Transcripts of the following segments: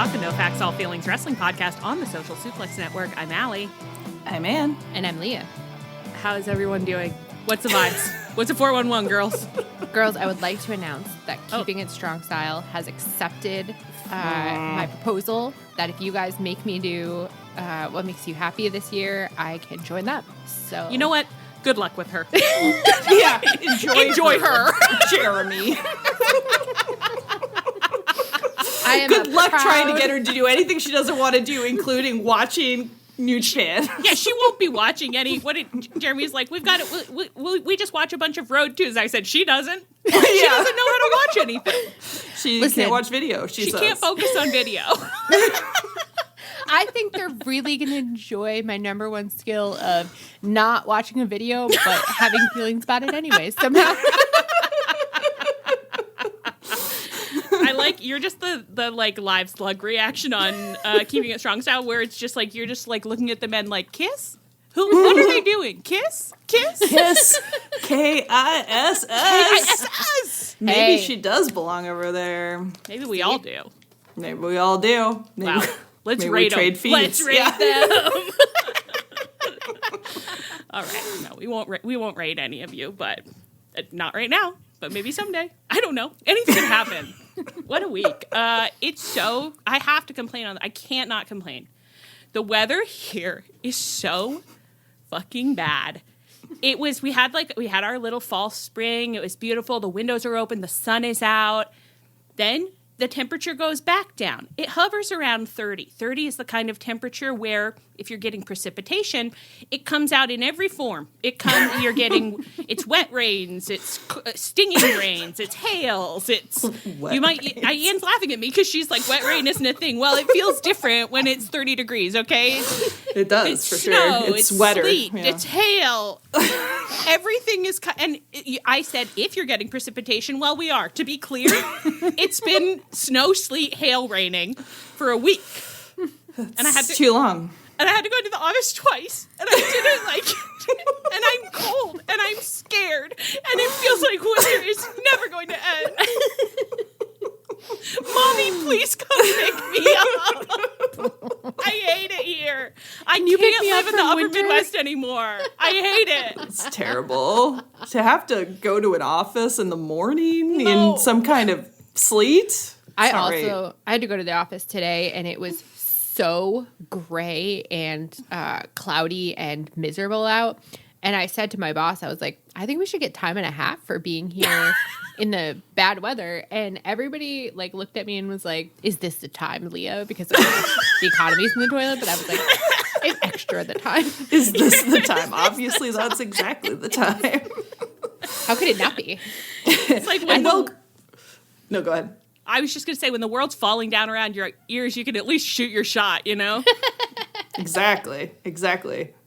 Talk, the No Facts, All Feelings wrestling podcast on the Social Suplex Network. I'm Allie. I'm Ann. And I'm Leah. How's everyone doing? What's the vibes? What's a 411, girls? Girls, I would like to announce that Keeping It Strong Style has accepted my proposal that if you guys make me do what makes you happy this year, I can join them. So You know what? Good luck with her. Yeah, Enjoy her. Jeremy. I am Good luck trying to get her to do anything she doesn't want to do, including watching New Japan. Yeah, she won't be watching any. Jeremy's like, we've got it. We just watch a bunch of Road 2s. I said, she doesn't. She doesn't know how to watch anything. She can't watch video. She says. Can't focus on video. I think they're really going to enjoy my number one skill of not watching a video, but having feelings about it anyway, somehow. I like, you're just the like live slug reaction on Keeping It Strong Style, where it's just like, you're just like looking at the men like, kiss? What are they doing? Kiss? Kiss? Kiss. Kiss. Kiss. Maybe she does belong over there. Maybe we all do. Maybe we all do. Maybe, Wow. Let's maybe rate we trade them. feeds. Let's rate them. All right. No, we won't rate any of you, but not right now. But maybe someday. I don't know. Anything can happen. What a week. I have to complain on. I can't not complain. The weather here is so fucking bad. We had our little fall spring. It was beautiful. The windows are open. The sun is out. Then the temperature goes back down. It hovers around 30. 30 is the kind of temperature where if you're getting precipitation, it comes out in every form. It's wet rains, it's stinging rains, it's hails, Ian's laughing at me because she's like, wet rain isn't a thing. Well, it feels different when it's 30 degrees, okay? It does, it's for snow, sure. It's wetter. Sleet, Yeah. it's hail. Everything is, and I said, if you're getting precipitation, well, we are. To be clear, it's been snow, sleet, hail raining for a week. Too long. And I had to go to the office twice, and I didn't and I'm cold, and I'm scared, and it feels like winter is never going to end. Mommy, please come pick me up. I hate it here. I can't live in the upper Midwest anymore. I hate it. It's terrible. To have to go to an office in the morning in some kind of sleet. I had to go to the office today, and it was so gray and cloudy and miserable out. And I said to my boss, I was like, I think we should get time and a half for being here in the bad weather. And everybody like looked at me and was like, is this the time, Leah? Because the economy's in the toilet. But I was like, it's extra the time. Is this the time? Obviously, that's exactly the time. How could it not be? It's like No, go ahead. I was just going to say, when the world's falling down around your ears, you can at least shoot your shot, you know? Exactly.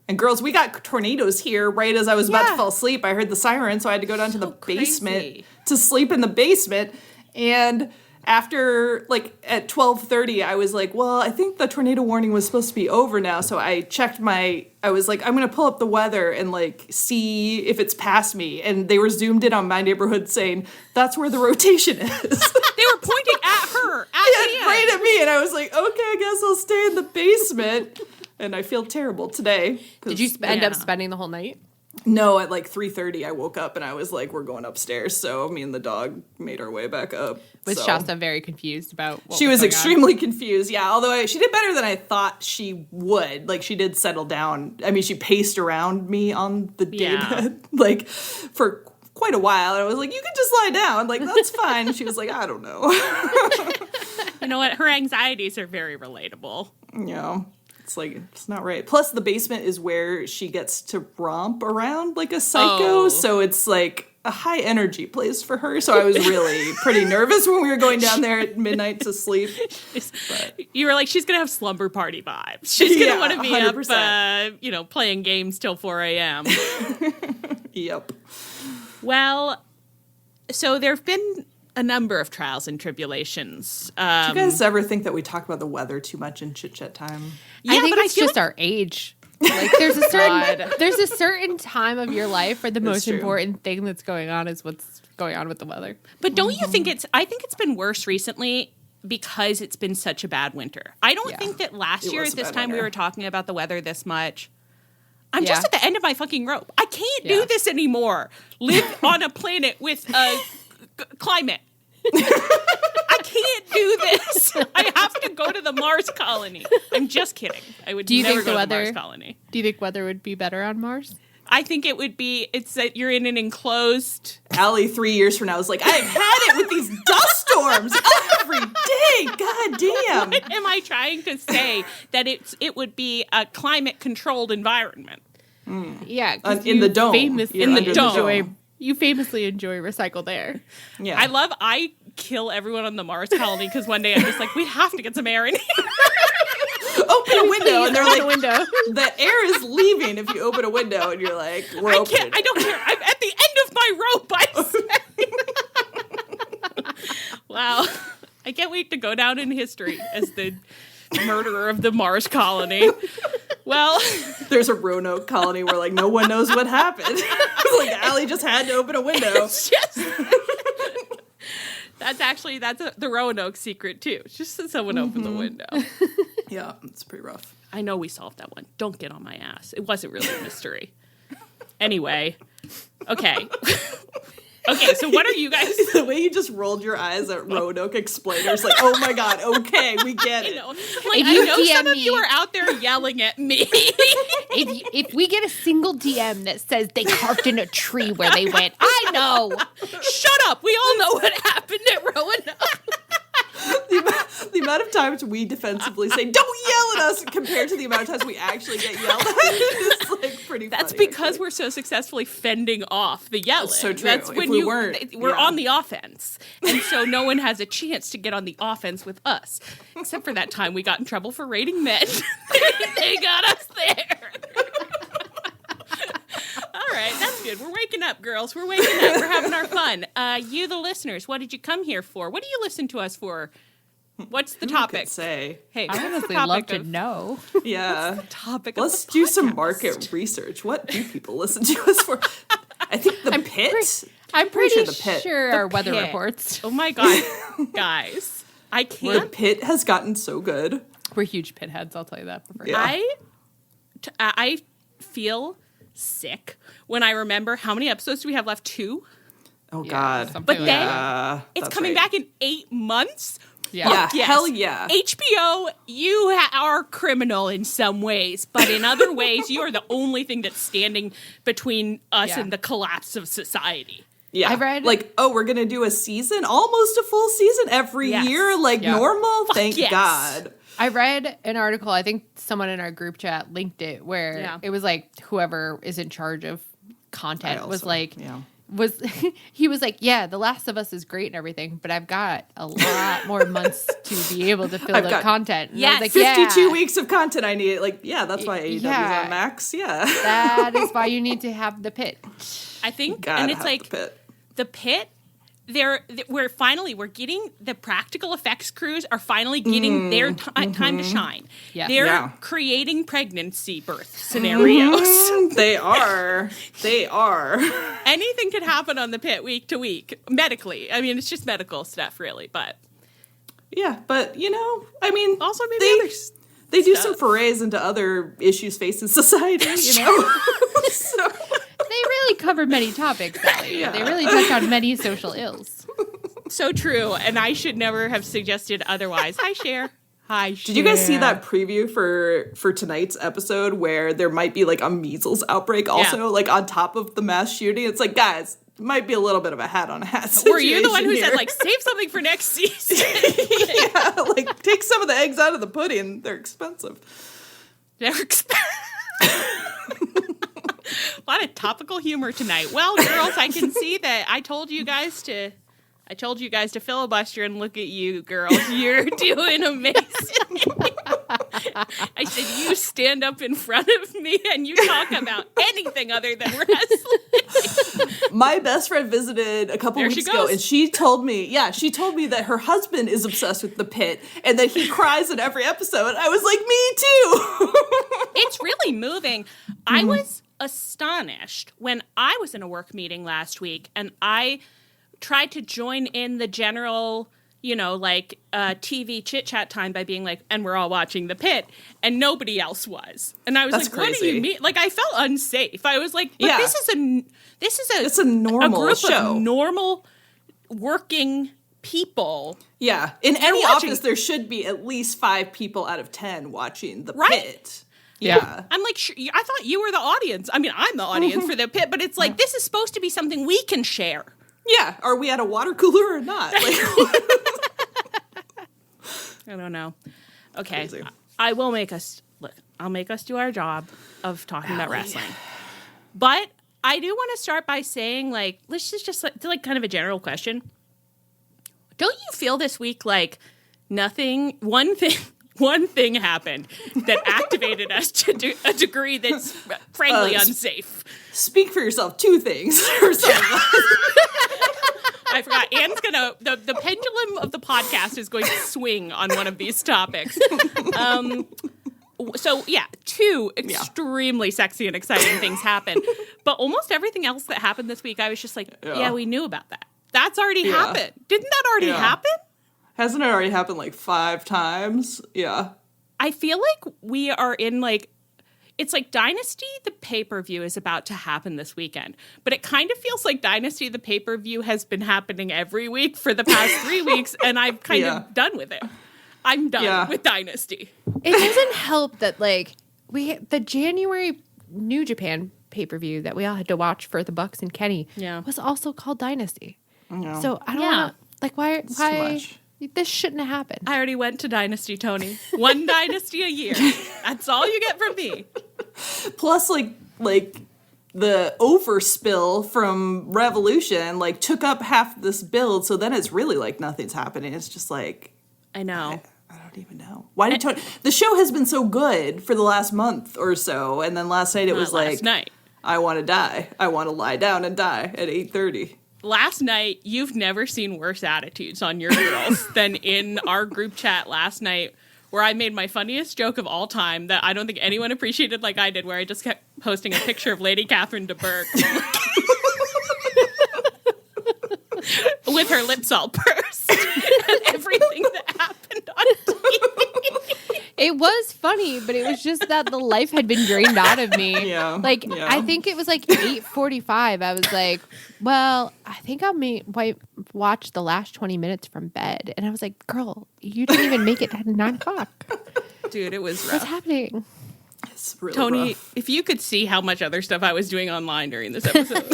And girls, we got tornadoes here right as I was about to fall asleep. I heard the siren, so I had to go down to the basement to sleep in the basement. And after, at 12:30, I was like, well, I think the tornado warning was supposed to be over now. So I checked I was like, I'm going to pull up the weather and, see if it's past me. And they were zoomed in on my neighborhood saying, that's where the rotation is. They were pointing at her, right at me. And I was like, okay, I guess I'll stay in the basement. And I feel terrible today. Did you end up spending the whole night? No, at 3:30 I woke up and I was like, we're going upstairs. So me and the dog made our way back up. Was Shasta very confused about what She was going extremely confused, yeah. Although she did better than I thought she would. She did settle down. I mean, she paced around me on the daybed, for quite a while. And I was like, you can just lie down. That's fine. And she was like, I don't know. You know what? Her anxieties are very relatable. Yeah. It's not right. Plus, the basement is where she gets to romp around like a psycho. So it's a high energy place for her. So I was really pretty nervous when we were going down there at midnight to sleep. But you were like, she's going to have slumber party vibes. She's going to want to be 100%. up, playing games till 4 a.m. Yep. Well, so there have been a number of trials and tribulations. Do you guys ever think that we talk about the weather too much in Chit Chat time? Yeah, I think it's just our age. There's a certain time of your life where the most important thing that's going on is what's going on with the weather. But don't you think I think it's been worse recently because it's been such a bad winter. I don't think that last year at this time we were talking about the weather this much. I'm just at the end of my fucking rope. I can't do this anymore. Live on a planet with a climate. I can't do this. I have to go to the Mars colony. I'm just kidding. I would never go to the Mars colony. Do you think weather would be better on Mars? I think it would be, it's that you're in an enclosed... Allie 3 years from now is like, I've had it with these dust storms every day. God damn. What am I trying to say? That it would be a climate-controlled environment. Yeah. In the dome. In the dome. You famously enjoy recycled air. Yeah. I kill everyone on the Mars colony because one day I'm just like, we have to get some air in here. Open a window, and they're like, window. the air is leaving if you open a window, and you're like, we're open. I don't care. I'm at the end of my rope, I say. Wow. I can't wait to go down in history as the murderer of the Mars colony. Well, there's a Roanoke colony where like no one knows what happened. Like Allie just had to open a window. That's the Roanoke secret too. It's just that someone opened the window. Yeah, it's pretty rough. I know we solved that one. Don't get on my ass. It wasn't really a mystery. Anyway, okay. Okay, so what are you guys... The way you just rolled your eyes at Roanoke explainers, like, oh my god, okay, we get it. I know some of you are out there yelling at me. If we get a single DM that says they carved in a tree where they went, I know. Shut up. We all know what happened at Roanoke. The amount of times we defensively say, don't yell at us, compared to the amount of times we actually get yelled at is like pretty That's funny, because we're so successfully fending off the yelling. That's so true. That's If when we weren't, we're on the offense. And so no one has a chance to get on the offense with us. Except for that time we got in trouble for rating men. They got us there. All right, that's good. We're waking up, girls. We're waking up. We're having our fun. You, the listeners, what did you come here for? What do you listen to us for? What's the topic? Say, hey, I honestly love to know. Yeah, the topic. Let's do some market research. What do people listen to us for? I think the Pitt. I'm pretty sure the Pitt. Sure our weather reports. Oh my god, guys, I can't. The Pitt has gotten so good. We're huge Pitt heads. I'll tell you that for free. Yeah. I feel sick when I remember how many episodes do we have left? 2. Oh god, but like then it's coming back in 8 months. Yeah, yes. Hell yeah. HBO, you are criminal in some ways, but in other ways, you are the only thing that's standing between us and the collapse of society. Yeah, I read like, oh, we're gonna do a season, almost a full season every year, like normal. Thank God. I read an article. I think someone in our group chat linked it, where it was like whoever is in charge of content was like. Yeah. He was like, yeah, The Last of Us is great and everything, but I've got a lot more months to be able to fill the content. Yeah, like, 52 weeks of content I need. Like, yeah, that's why AEW's on Max. Yeah, that is why you need to have the Pit. I think, and it's like the Pit. We're getting the practical effects crews are finally getting their time to shine. Yeah. They're creating pregnancy birth scenarios. They are. Anything could happen on the Pit week to week medically. I mean, it's just medical stuff, really. But yeah, but I mean, also maybe they do some forays into other issues facing society. So. They really cover many topics, Sally. Yeah. They really touch on many social ills. So true, and I should never have suggested otherwise. Hi, Cher. Hi, Cher. Did you guys see that preview for tonight's episode where there might be like a measles outbreak also, like on top of the mass shooting? It's like, guys, it might be a little bit of a hat on a hat situation. Were you the one who said, like, save something for next season? Yeah, like, take some of the eggs out of the pudding. They're expensive. A lot of topical humor tonight. Well, girls, I can see that I told you guys to filibuster, and look at you, girls. You're doing amazing. I said, you stand up in front of me and you talk about anything other than wrestling. My best friend visited a couple weeks ago, and she told me that her husband is obsessed with the Pit and that he cries in every episode. I was like, me too. It's really moving. I was astonished when I was in a work meeting last week and I tried to join in the general like TV chit chat time by being like, and we're all watching the Pitt, and nobody else was. And I was That's like, what do crazy. you mean? Like, I felt unsafe. I was like, but Yeah. it's a normal group show. of normal working people. Yeah. In any watching- office, there should be at least 5 people out of 10 watching the Right. Pitt. Yeah. I'm like, I thought you were the audience. I mean, I'm the audience for the Pitt, but it's like, this is supposed to be something we can share. Yeah. Are we at a water cooler or not? Like, I don't know. Okay. Crazy. I will make us, look, I'll make us do our job of talking about wrestling. But I do want to start by saying, like, let's just like kind of a general question. Don't you feel this week like one thing happened that activated us to a degree that's frankly unsafe? speak for yourself. 2 things or something. I forgot. Anne's gonna the pendulum of the podcast is going to swing on one of these topics. So yeah, 2 extremely sexy and exciting things happened, but almost everything else that happened this week, I was just like, yeah, we knew about that. That's already happened. Didn't that already happen? Hasn't it already happened like 5 times? Yeah. I feel like we are in like, it's like Dynasty, the pay-per-view is about to happen this weekend. But it kind of feels like Dynasty, the pay-per-view has been happening every week for the past 3 weeks, and I'm kind of done with it. I'm done with Dynasty. It doesn't help that like the January New Japan pay-per-view that we all had to watch for the Bucks and Kenny was also called Dynasty. No. So I don't know, like why too much. this shouldn't have happened. I already went to Dynasty, Tony. 1 Dynasty a year. That's all you get from me. Plus, like the overspill from Revolution, like took up half this build. So then it's really like nothing's happening. It's just like I know. I don't even know. Why did Tony? The show has been so good for the last month or so, and then last night it was like, last night. I want to die. I want to lie down and die at 8:30. Last night, you've never seen worse attitudes on your girls than in our group chat last night, where I made my funniest joke of all time that I don't think anyone appreciated like I did, where I just kept posting a picture of Lady Catherine de Burgh with her lips all pursed and everything that happened on TV. It was funny, but it was just that the life had been drained out of me. Yeah. Like, Yeah. I think it was like 8:45. I was like, well, I think I'll watch the last 20 minutes from bed. And I was like, girl, you didn't even make it at 9 o'clock. Dude, it was What's rough. happening? It's really Tony, rough. if you could see how much other stuff I was doing online during this episode,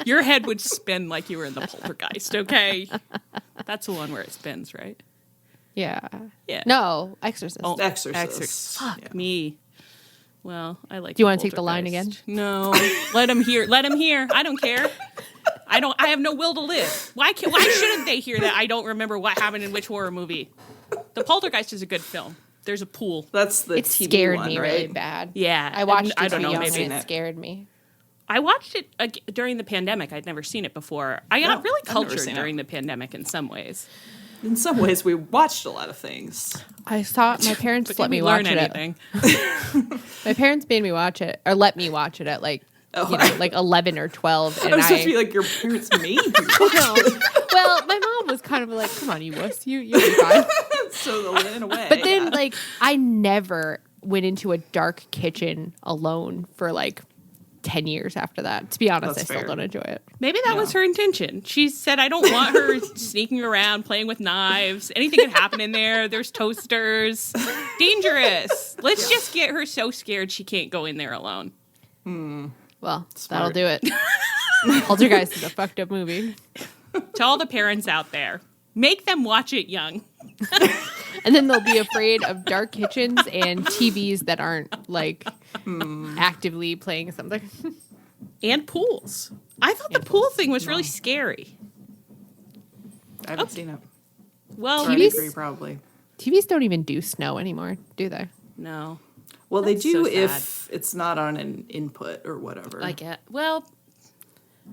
your head would spin like you were in the Poltergeist, okay? That's the one where it spins, right? Yeah. Yeah. No, Exorcist. Oh, Exorcist. Fuck Yeah. me. Well, I like. Do you want to take the line again? No. Let him hear. Let him hear. I don't care. I have no will to live. Why shouldn't they hear that I don't remember what happened in which horror movie? The Poltergeist is a good film. There's a pool. That's the It TV scared one, me right? really bad. Yeah. I watched it I don't too know. young Maybe and it scared me. I watched it during the pandemic. I'd never seen it before. I got really I've never cultured seen it. during the pandemic in some ways. In some ways, we watched a lot of things. I saw my parents But let did me we watch learn it. anything? My parents made me watch it, or let me watch it at like, like 11 or 12. And I was supposed to be like, your parents made you watch it. well, my mom was kind of like, come on, you wuss, you'll be fine. So in a way. But then, like, I never went into a dark kitchen alone for like 10 years after that. To be honest, That's I still fair. don't enjoy it. Maybe that was her intention. She said, I don't want her sneaking around, playing with knives. Anything could happen in there. There's toasters. Dangerous. Let's just get her so scared she can't go in there alone. Well, Smart. that'll do it. Poltergeist is a fucked up movie. To all the parents out there, make them watch it young. And then they'll be afraid of dark kitchens and TVs that aren't like actively playing something. And pools. I thought the pool thing was really scary. I haven't seen it. Well, Or I TVs? agree, probably. TVs don't even do snow anymore, do they? no. Well, That's they do so if it's not on an input or whatever. I get. Well,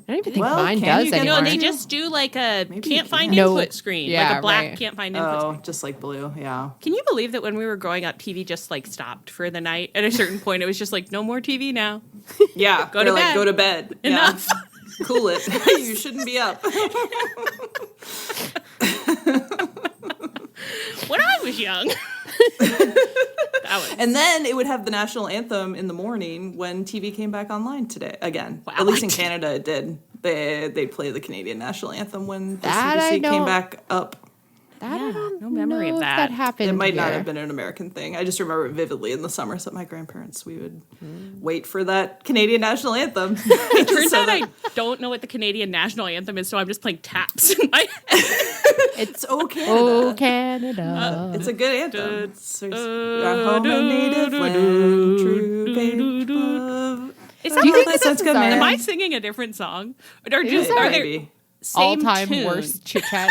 I don't even think Well, mine can does you get anymore. no, they just do like a Maybe can't you find can. input No. screen. Yeah, like a black right. can't find input screen. just like blue, yeah. Can you believe that when we were growing up, TV just like stopped for the night? At a certain point, it was just like, no more TV now. Yeah, Go to they're like, bed. go to bed. Enough. Yeah. Cool it. You shouldn't be up. was young. And then it would have the national anthem in the morning when TV came back online today again. Wow. At least in Canada, it did. They'd play the Canadian national anthem when the That CBC came back up. I don't no memory know of if that. happened. It might not here. have been an American thing. I just remember it vividly in the summers that my grandparents, we would wait for that Canadian national anthem. It turns out I don't know what the Canadian national anthem is, so I'm just playing taps in my head. It's "Oh Canada." Oh, Canada. It's a good anthem. Our home and native land, true faith of. Is Do you think that That's this is good, man. Am I singing a different song? Or It just is, are there maybe. same All-time tune? worst chit chat.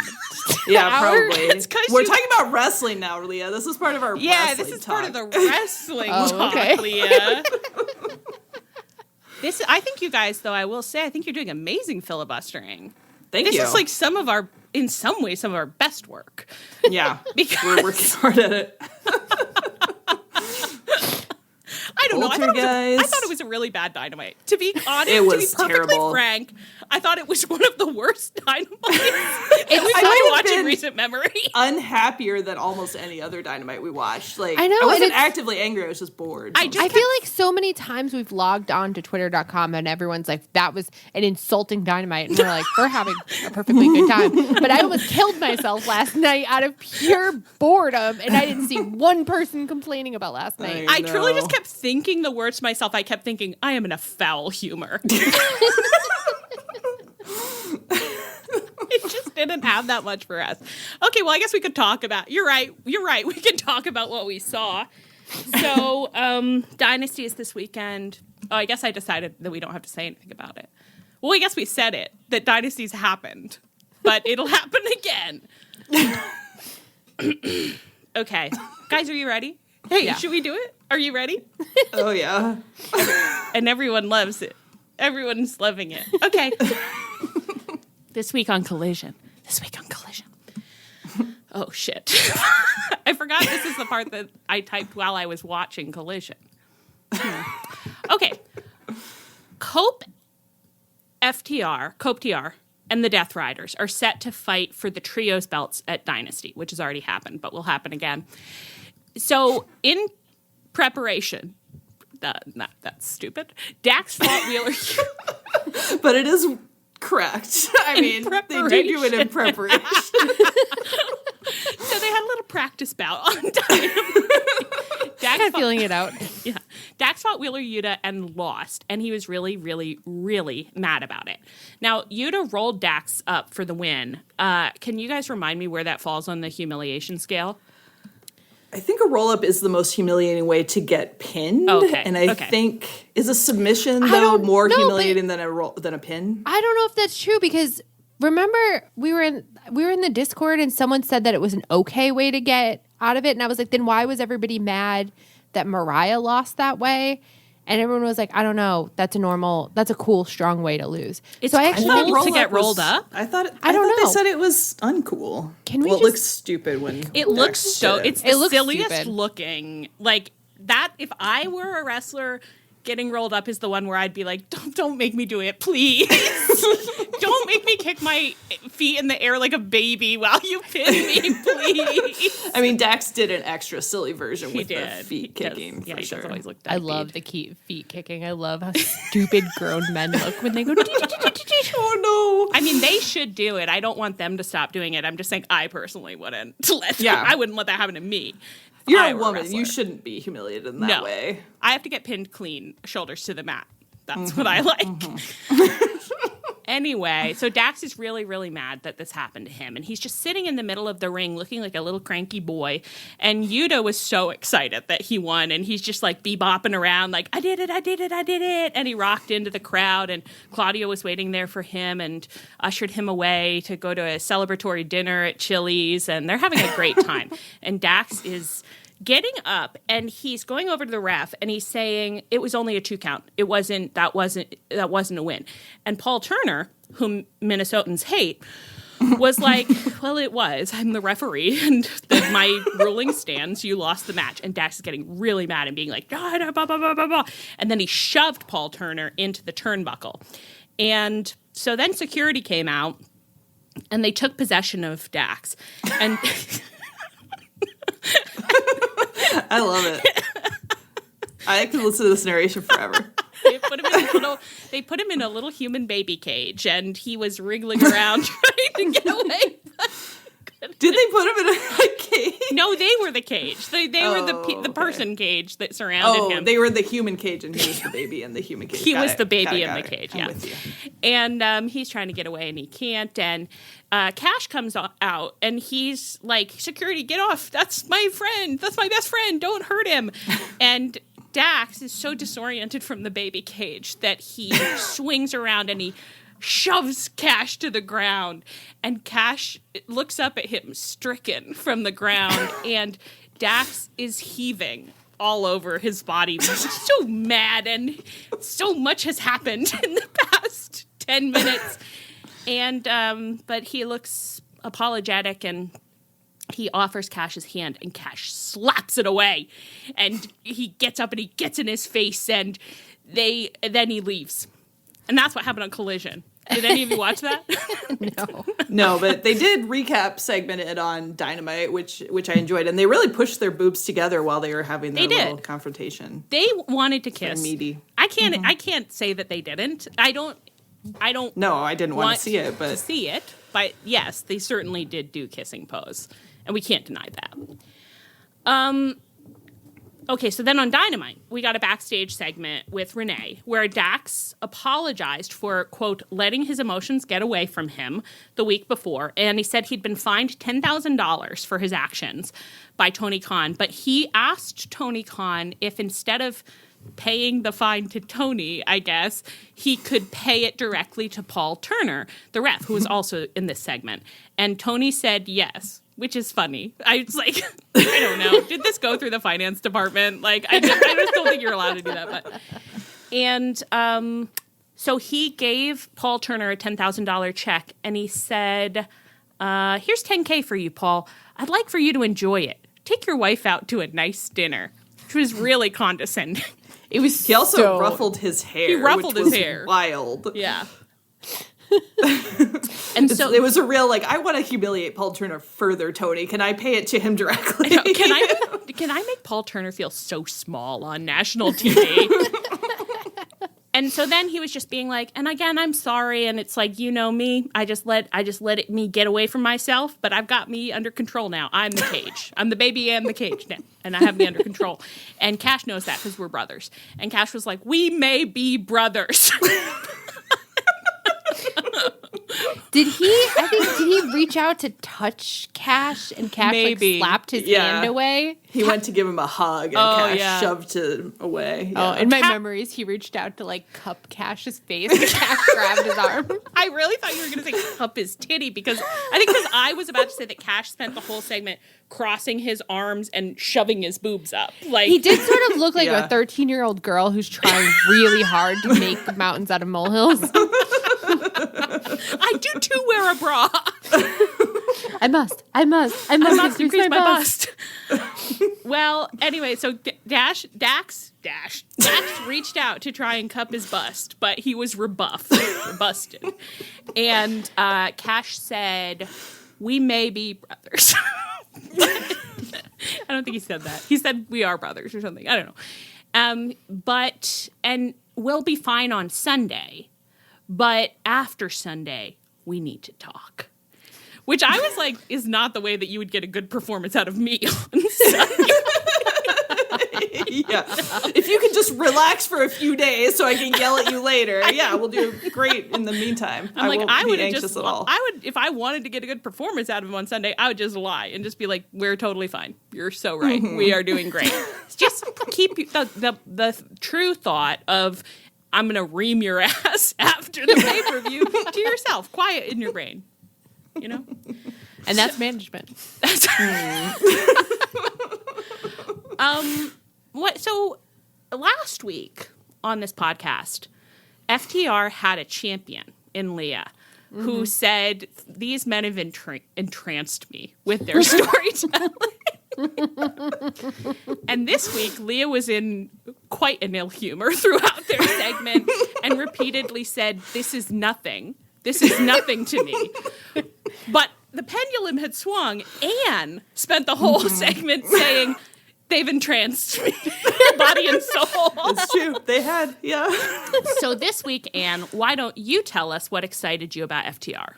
Yeah, hour? probably. It's 'cause We're you- talking about wrestling now, Leah. This is part of our Yeah, wrestling this is talk. part of the wrestling Oh, talk, okay. Leah. I think you guys, though, I will say, I think you're doing amazing filibustering. Thank This you. is like in some ways, some of our best work. Yeah, Because we're working hard at it. I don't know. I Culture, guys. thought it was a really bad Dynamite. To be honest, It was to be perfectly terrible. frank, I thought it was one of the worst Dynamites It's we've so- been have watching been- recent memory. Unhappier than almost any other Dynamite we watched. Like I know, I and wasn't it's- actively angry. I was just bored. I just I feel like so many times we've logged on to twitter.com and everyone's like, that was an insulting Dynamite. And we're like, we're having a perfectly good time. But I almost killed myself last night out of pure boredom. And I didn't see one person complaining about last night. I truly know. just kept thinking the words to myself. I kept thinking, I am in a foul humor. It just didn't have that much for us. Okay, well, I guess we could talk about. You're right. We can talk about what we saw. So, Dynasty is this weekend. Oh, I guess I decided that we don't have to say anything about it. Well, I guess we said it, that Dynasty's happened. But it'll happen again. Okay. Guys, are you ready? Hey, Yeah. should we do it? Are you ready? Oh yeah. And everyone loves it. Everyone's loving it. Okay. This week on Collision. Oh, shit. I forgot this is the part that I typed while I was watching Collision. Okay. CopeTR, and the Death Riders are set to fight for the trios belts at Dynasty, which has already happened, but will happen again. So, in preparation, that's stupid. Dax fought Wheeler. But it is correct. I mean, they do do it in preparation. So they had a little practice bout on Dynamite. Kind of feeling it out. Yeah. Dax fought Wheeler Yuta and lost, and he was really, really, really mad about it. Now, Yuta rolled Dax up for the win. Can you guys remind me where that falls on the humiliation scale? I think a roll-up is the most humiliating way to get pinned. Okay, And I okay. think, is a submission, though, don't more know, humiliating than a pin? I don't know if that's true because remember we were in the Discord and someone said that it was an okay way to get out of it, and I was like, then why was everybody mad that Mariah lost that way? And everyone was like, I don't know, that's a cool, strong way to lose. It's so I cool. actually Roll- Roll-up to get rolled was- up? I thought I don't they know. said it was uncool. Can we well, it just- looks stupid when It looks Dax so. did it. It's It the looks silliest stupid. looking. Like that. If I were a wrestler, getting rolled up is the one where I'd be like, don't make me do it, please. Don't make me kick my feet in the air like a baby while you pin me, please. I mean, Dax did an extra silly version He with the did. feet He does. kicking, Yeah, for he sure. does always look I deadbeat. love the feet kicking. I love how stupid grown men look when they go. Oh, no. I mean, they should do it. I don't want them to stop doing it. I'm just saying I personally wouldn't let them. Yeah. I wouldn't let that happen to me. If You're I a were woman. wrestler. You shouldn't be humiliated in that No. way. I have to get pinned clean, shoulders to the mat. That's what I like. Anyway, so Dax is really, really mad that this happened to him. And he's just sitting in the middle of the ring looking like a little cranky boy. And Yuta was so excited that he won. And he's just like bebopping around like, I did it, I did it, I did it. And he rocked into the crowd. And Claudio was waiting there for him and ushered him away to go to a celebratory dinner at Chili's. And they're having a great time. And Dax is getting up and he's going over to the ref and he's saying it was only a 2 count. That wasn't a win. And Paul Turner, whom Minnesotans hate, was like, well, it was. I'm the referee and my ruling stands. You lost the match. And Dax is getting really mad and being like, blah, blah, blah, blah, blah, blah. And then he shoved Paul Turner into the turnbuckle. And so then security came out and they took possession of Dax. And I love it. I can listen to this narration forever. They put him in a little human baby cage, and he was wriggling around trying to get away. Did they put him in a cage? No, they were the cage. They were the person cage that surrounded him. They were the human cage, and he was the baby in the human cage. He was the baby in the cage, yeah. I'm with you. And he's trying to get away, and he can't. And Cash comes out, and he's like, "Security, get off! That's my friend. That's my best friend. Don't hurt him." And Dax is so disoriented from the baby cage that he swings around and he shoves Cash to the ground. And Cash looks up at him stricken from the ground, and Dax is heaving all over his body. He's so mad, and so much has happened in the past 10 minutes. And but he looks apologetic, and he offers Cash his hand, and Cash slaps it away. And he gets up and he gets in his face, and then he leaves. And that's what happened on Collision. Did any of you watch that? No. No, but they did recap segment it on Dynamite, which I enjoyed, and they really pushed their boobs together while they were having their little confrontation. They wanted to kiss. Meaty. I can't say that they didn't. I don't. No, I didn't want to see it, but see it. But yes, they certainly did do kissing pose, and we can't deny that. Okay, so then on Dynamite, we got a backstage segment with Renee where Dax apologized for, quote, letting his emotions get away from him the week before. And he said he'd been fined $10,000 for his actions by Tony Khan. But he asked Tony Khan if instead of paying the fine to Tony, I guess, he could pay it directly to Paul Turner, the ref, who was also in this segment. And Tony said yes, which is funny. I was like, I don't know. Did this go through the finance department? Like, I just don't think you're allowed to do that. But and so he gave Paul Turner a $10,000 check, and he said, here's $10K for you, Paul. I'd like for you to enjoy it. Take your wife out to a nice dinner, which was really condescending. It was. He also ruffled his hair. He ruffled his hair. Wild. Yeah. And so it was a real I want to humiliate Paul Turner further, Tony. Can I pay it to him directly? Can I make Paul Turner feel so small on national TV? And so then he was just being like, and again, I'm sorry, and it's like, you know me, I just let me get away from myself, but I've got me under control now. I'm the cage. I'm the baby and the cage now, and I have me under control. And Cash knows that because we're brothers. And Cash was like, we may be brothers. Did he reach out to touch Cash, and Cash slapped his hand away? He went to give him a hug, and Cash shoved him away. Yeah. Oh, in my memories, he reached out to cup Cash's face, and Cash grabbed his arm. I really thought you were going to say cup his titty, because I was about to say that Cash spent the whole segment crossing his arms and shoving his boobs up. He did sort of look like a 13-year-old girl who's trying really hard to make mountains out of molehills. I do too wear a bra. I must increase my bust. Well, anyway, so Dax reached out to try and cup his bust, but he was busted. And Cash said, we may be brothers. I don't think he said that. He said we are brothers or something. I don't know. And we'll be fine on Sunday. But after Sunday, we need to talk. Which I was like, is not the way that you would get a good performance out of me on Sunday. Yeah. If you could just relax for a few days so I can yell at you later, we'll do great in the meantime. I'm like, I won't be anxious at all. If I wanted to get a good performance out of him on Sunday, I would just lie and just be like, we're totally fine. You're so right. Mm-hmm. We are doing great. Just keep the true thought of, I'm going to ream your ass after the pay-per-view to yourself, quiet in your brain, you know? And that's management. So last week on this podcast, FTR had a champion in Leah who said, these men have entranced me with their storytelling. And this week, Leah was in quite an ill humor throughout their segment and repeatedly said, this is nothing. This is nothing to me. But the pendulum had swung. Anne spent the whole segment saying, they've entranced me, body and soul. It's true. They had, yeah. So this week, Anne, why don't you tell us what excited you about FTR?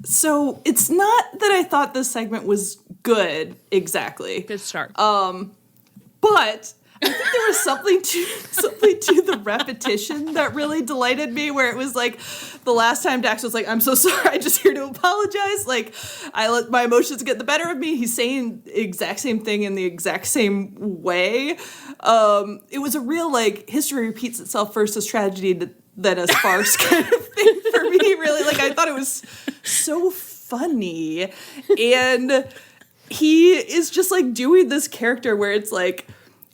So it's not that I thought this segment was good exactly. Good start. But I think there was something to the repetition that really delighted me, where it was like the last time Dax was like, I'm so sorry, I'm just here to apologize. Like, I let my emotions get the better of me. He's saying the exact same thing in the exact same way. It was a real, like, history repeats itself versus tragedy than a farce kind of thing for me, really. Like, I thought it was so funny. And he is just, like, doing this character where it's like,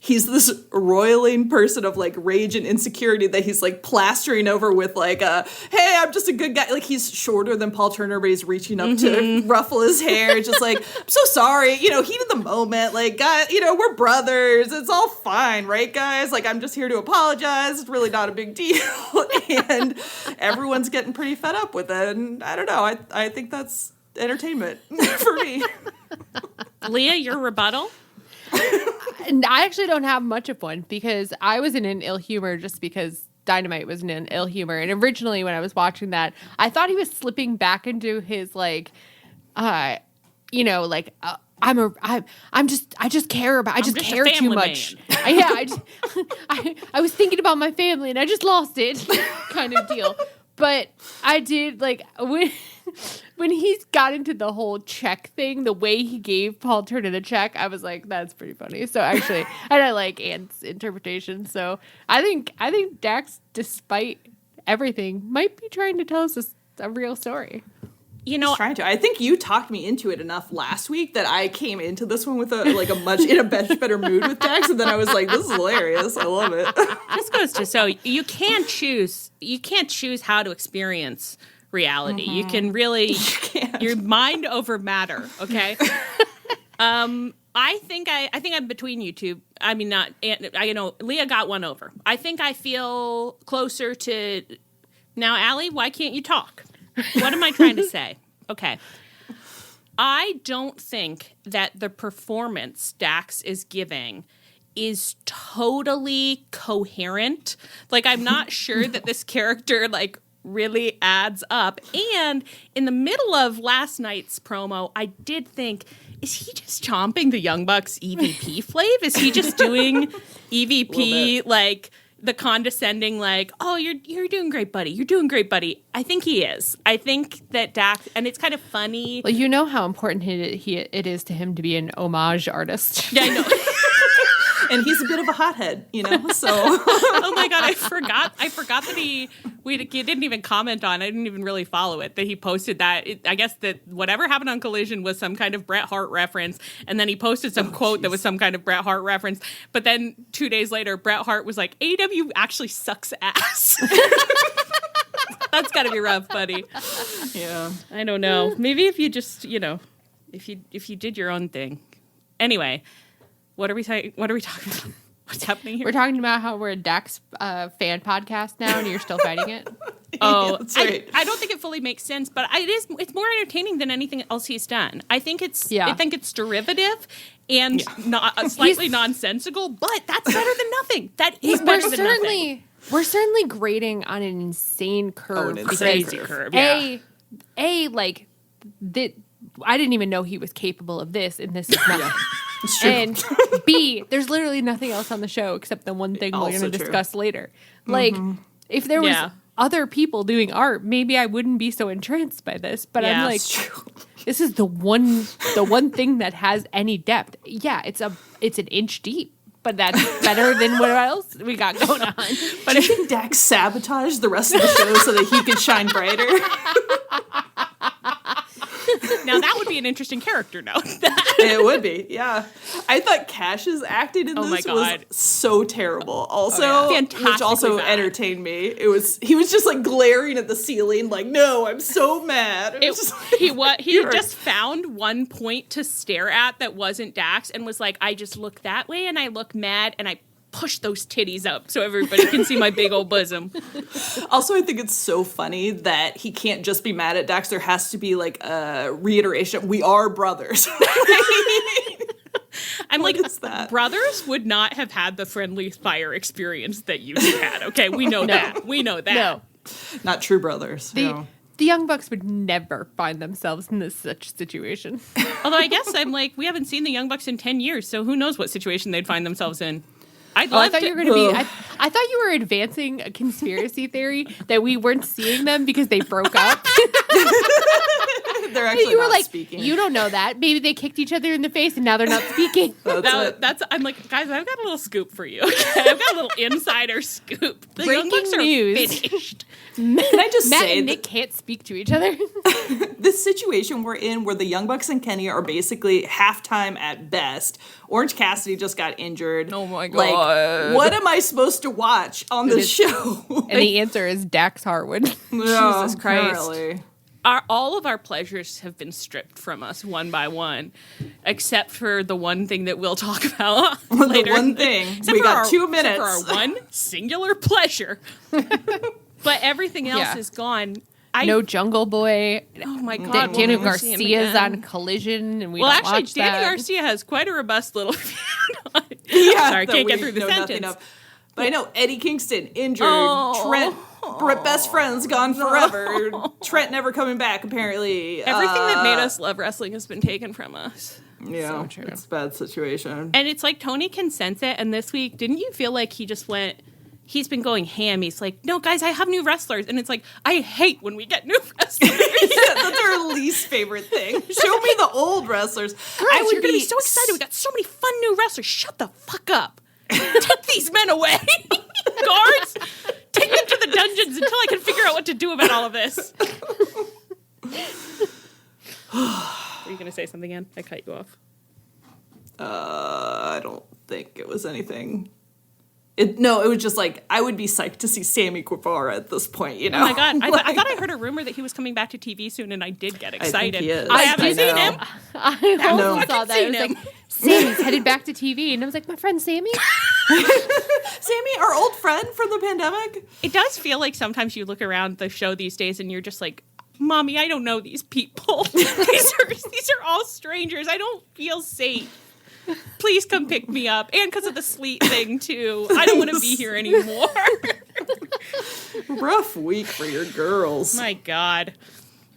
he's this roiling person of, like, rage and insecurity that he's, like, plastering over with, like, hey, I'm just a good guy. Like, he's shorter than Paul Turner, but he's reaching up to ruffle his hair. Just like, I'm so sorry. You know, heat of the moment. Like, God, you know, we're brothers. It's all fine, right, guys? Like, I'm just here to apologize. It's really not a big deal. And everyone's getting pretty fed up with it. And I don't know. I think that's entertainment for me. Leah, your rebuttal? And I actually don't have much of one because I was in an ill humor just because Dynamite was in an ill humor. And originally when I was watching that, I thought he was slipping back into his like, you know, like I just care too much. I was thinking about my family and I just lost it kind of deal. But I did like when he's got into the whole check thing, the way he gave Paul Turner the check, I was like, that's pretty funny. So actually, and I like Anne's interpretation. So I think Dax, despite everything, might be trying to tell us a real story. You know, trying to. I think you talked me into it enough last week that I came into this one with a much better mood with Dax, and then I was like, "This is hilarious. I love it." This goes to show you can't choose how to experience reality. You can really your mind over matter. Okay. I think I'm between you two. I mean, Leah got one over. I think I feel closer to now. Allie, why can't you talk? What am I trying to say? Okay. I don't think that the performance Dax is giving is totally coherent. Like, I'm not sure that this character, like, really adds up. And in the middle of last night's promo, I did think, is he just chomping the Young Bucks EVP flav? Is he just doing EVP, like, the condescending, like, oh, you're doing great, buddy. You're doing great, buddy. I think he is. I think that Dax, and it's kind of funny. Well, you know how important it is to him to be an homage artist. Yeah, I know. And he's a bit of a hothead, you know, so. Oh my God, I forgot that he didn't even comment on, I didn't even really follow it, that he posted that. I guess that whatever happened on Collision was some kind of Bret Hart reference, and then he posted some quote that was some kind of Bret Hart reference, but then 2 days later, Bret Hart was like, AEW actually sucks ass. That's gotta be rough, buddy. Yeah. I don't know. Maybe if you just, if you did your own thing. Anyway. What are we talking about? What's happening here? We're talking about how we're a Dax fan podcast now, and you're still fighting it. Oh, that's right. I don't think it fully makes sense, but it's more entertaining than anything else he's done. I think it's derivative and not slightly nonsensical, but that's better than nothing. That is better than nothing. We're certainly grading on an insane curve. Crazy curve. Yeah. Like I didn't even know he was capable of this, and this is not. And B, there's literally nothing else on the show except the one thing we're going to discuss later. Like, if there was other people doing art, maybe I wouldn't be so entranced by this. But I'm like, this is the one thing that has any depth. Yeah, it's an inch deep, but that's better than what else we got going on. But I think Dax sabotaged the rest of the show so that he could shine brighter. Now that would be an interesting character note. It would be, yeah. I thought Cash's acting in this was so terrible. Also, which also entertained me. He was just like glaring at the ceiling, like, no, I'm so mad. He just found one point to stare at that wasn't Dax and was like, I just look that way and I look mad and I push those titties up so everybody can see my big old bosom. Also, I think it's so funny that he can't just be mad at Dax. There has to be like a reiteration. We are brothers. I'm What like, is that? brothers would not have had the friendly fire experience that you two had. Okay, we know that. We know that. No. Not true brothers. The Young Bucks would never find themselves in such situation. Although I guess I'm like, we haven't seen the Young Bucks in 10 years, so who knows what situation they'd find themselves in. I thought you were going to be. I thought you were advancing a conspiracy theory that we weren't seeing them because they broke up. They're actually You were not like, speaking. you don't know that. Maybe they kicked each other in the face and now they're not speaking. I'm like, guys, I've got a little scoop for you. Okay? I've got a little insider scoop. The Young Breaking Bucks are news. finished. Can I just Matt say and Nick can't speak to each other. this situation we're in where the Young Bucks and Kenny are basically halftime at best. Orange Cassidy just got injured. Oh my God. Like, what am I supposed to watch on this show? And the answer is Dax Harwood. Jesus Christ. All of our pleasures have been stripped from us one by one, except for the one thing that we'll talk about later. The one thing. We got 2 minutes. Except for our one singular pleasure. But everything else is gone. No Jungle Boy. Oh my God. Danny we'll never see him Garcia's again. on Collision, and we Well, don't actually, watch Danny that. Garcia has quite a robust little. Yeah, Sorry, that can't get we through the know nothing sentence. of. But I know Eddie Kingston injured. Oh. Trent, best friends gone forever. Trent never coming back. Apparently, Everything that made us love wrestling has been taken from us. Yeah, So true. it's a bad situation. And it's like Tony can sense it. And this week, didn't you feel like he just went? He's been going ham. He's like, no, guys, I have new wrestlers. And it's like, I hate when we get new wrestlers. Yeah, that's our least favorite thing. Show me the old wrestlers. Guys, you're going to be so excited. We got so many fun new wrestlers. Shut the fuck up. Take these men away. Guards, take them to the dungeons until I can figure out what to do about all of this. Are you going to say something again? I cut you off. I don't think it was anything. It was just like, I would be psyched to see Sammy Guevara at this point, you know? Oh my God. I thought I heard a rumor that he was coming back to TV soon, and I did get excited. I think he is. I haven't seen know. him. I also fucking saw that. It seen was him. like, Sammy's headed back to TV. And I was like, my friend Sammy? Sammy, our old friend from the pandemic? It does feel like sometimes you look around the show these days and you're just like, Mommy, I don't know these people. these are all strangers. I don't feel safe. Please come pick me up. And because of the sleet thing, too. I don't want to be here anymore. Rough week for your girls. My God.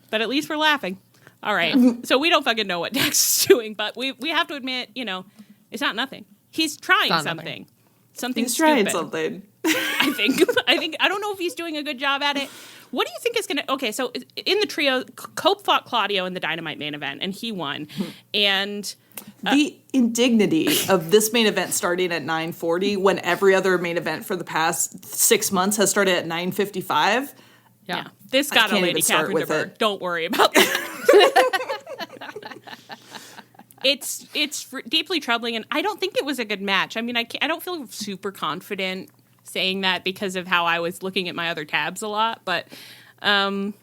But at least we're laughing. All right. So we don't fucking know what Dax is doing, but we have to admit, it's not nothing. He's trying something. Something He's stupid. trying something. I think I don't know if he's doing a good job at it. What do you think is going to... Okay, so in the trio, Cope fought Claudio in the Dynamite main event, and he won. And... the indignity of this main event starting at 9:40 when every other main event for the past 6 months has started at 9:55. Yeah. This got a can't Lady even start Catherine with DeVere. it. Don't worry about that. It's deeply troubling, and I don't think it was a good match. I mean, I don't feel super confident saying that because of how I was looking at my other tabs a lot, but I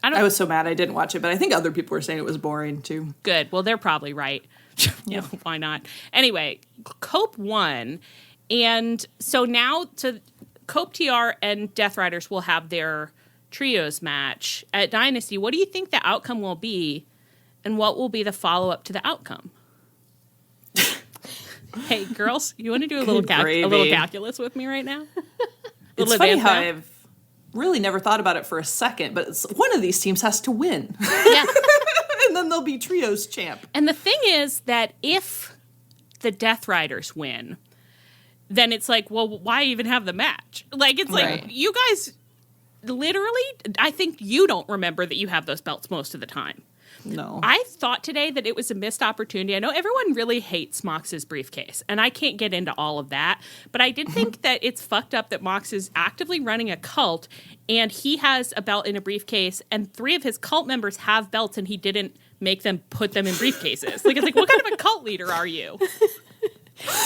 was so mad I didn't watch it, but I think other people were saying it was boring too. Good. Well, they're probably right. Yeah, why not? Anyway, Cope won, and so now CopeTR and Death Riders will have their trios match at Dynasty. What do you think the outcome will be, and what will be the follow-up to the outcome? Hey, girls, you want to do a little calculus with me right now? It's funny how I've really never thought about it for a second, but one of these teams has to win. Yeah. And then they'll be trios champ. And the thing is that if the Death Riders win, then it's like, well, why even have the match? Like, it's like, you guys, literally, I think you don't remember that you have those belts most of the time. No. I thought today that it was a missed opportunity. I know everyone really hates Mox's briefcase, and I can't get into all of that, but I did think that it's fucked up that Mox is actively running a cult, and he has a belt in a briefcase, and 3 of his cult members have belts, and he didn't make them put them in briefcases. Like, it's like, what kind of a cult leader are you?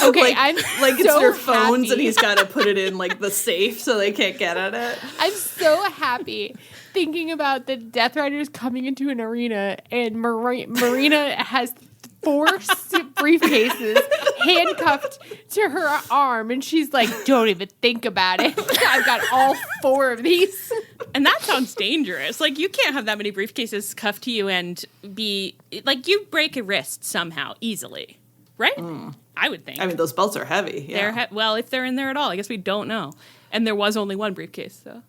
Okay, it's so their phones happy. and he's got to put it in like the safe so they can't get at it. I'm so happy thinking about the Death Riders coming into an arena and Marina has 4 briefcases handcuffed to her arm, and she's like, don't even think about it. I've got all 4 of these. And that sounds dangerous. Like, you can't have that many briefcases cuffed to you and be like, you break a wrist somehow easily, right? I would think. I mean, those belts are heavy. Yeah. Well, if they're in there at all, I guess we don't know. And there was only one briefcase, so.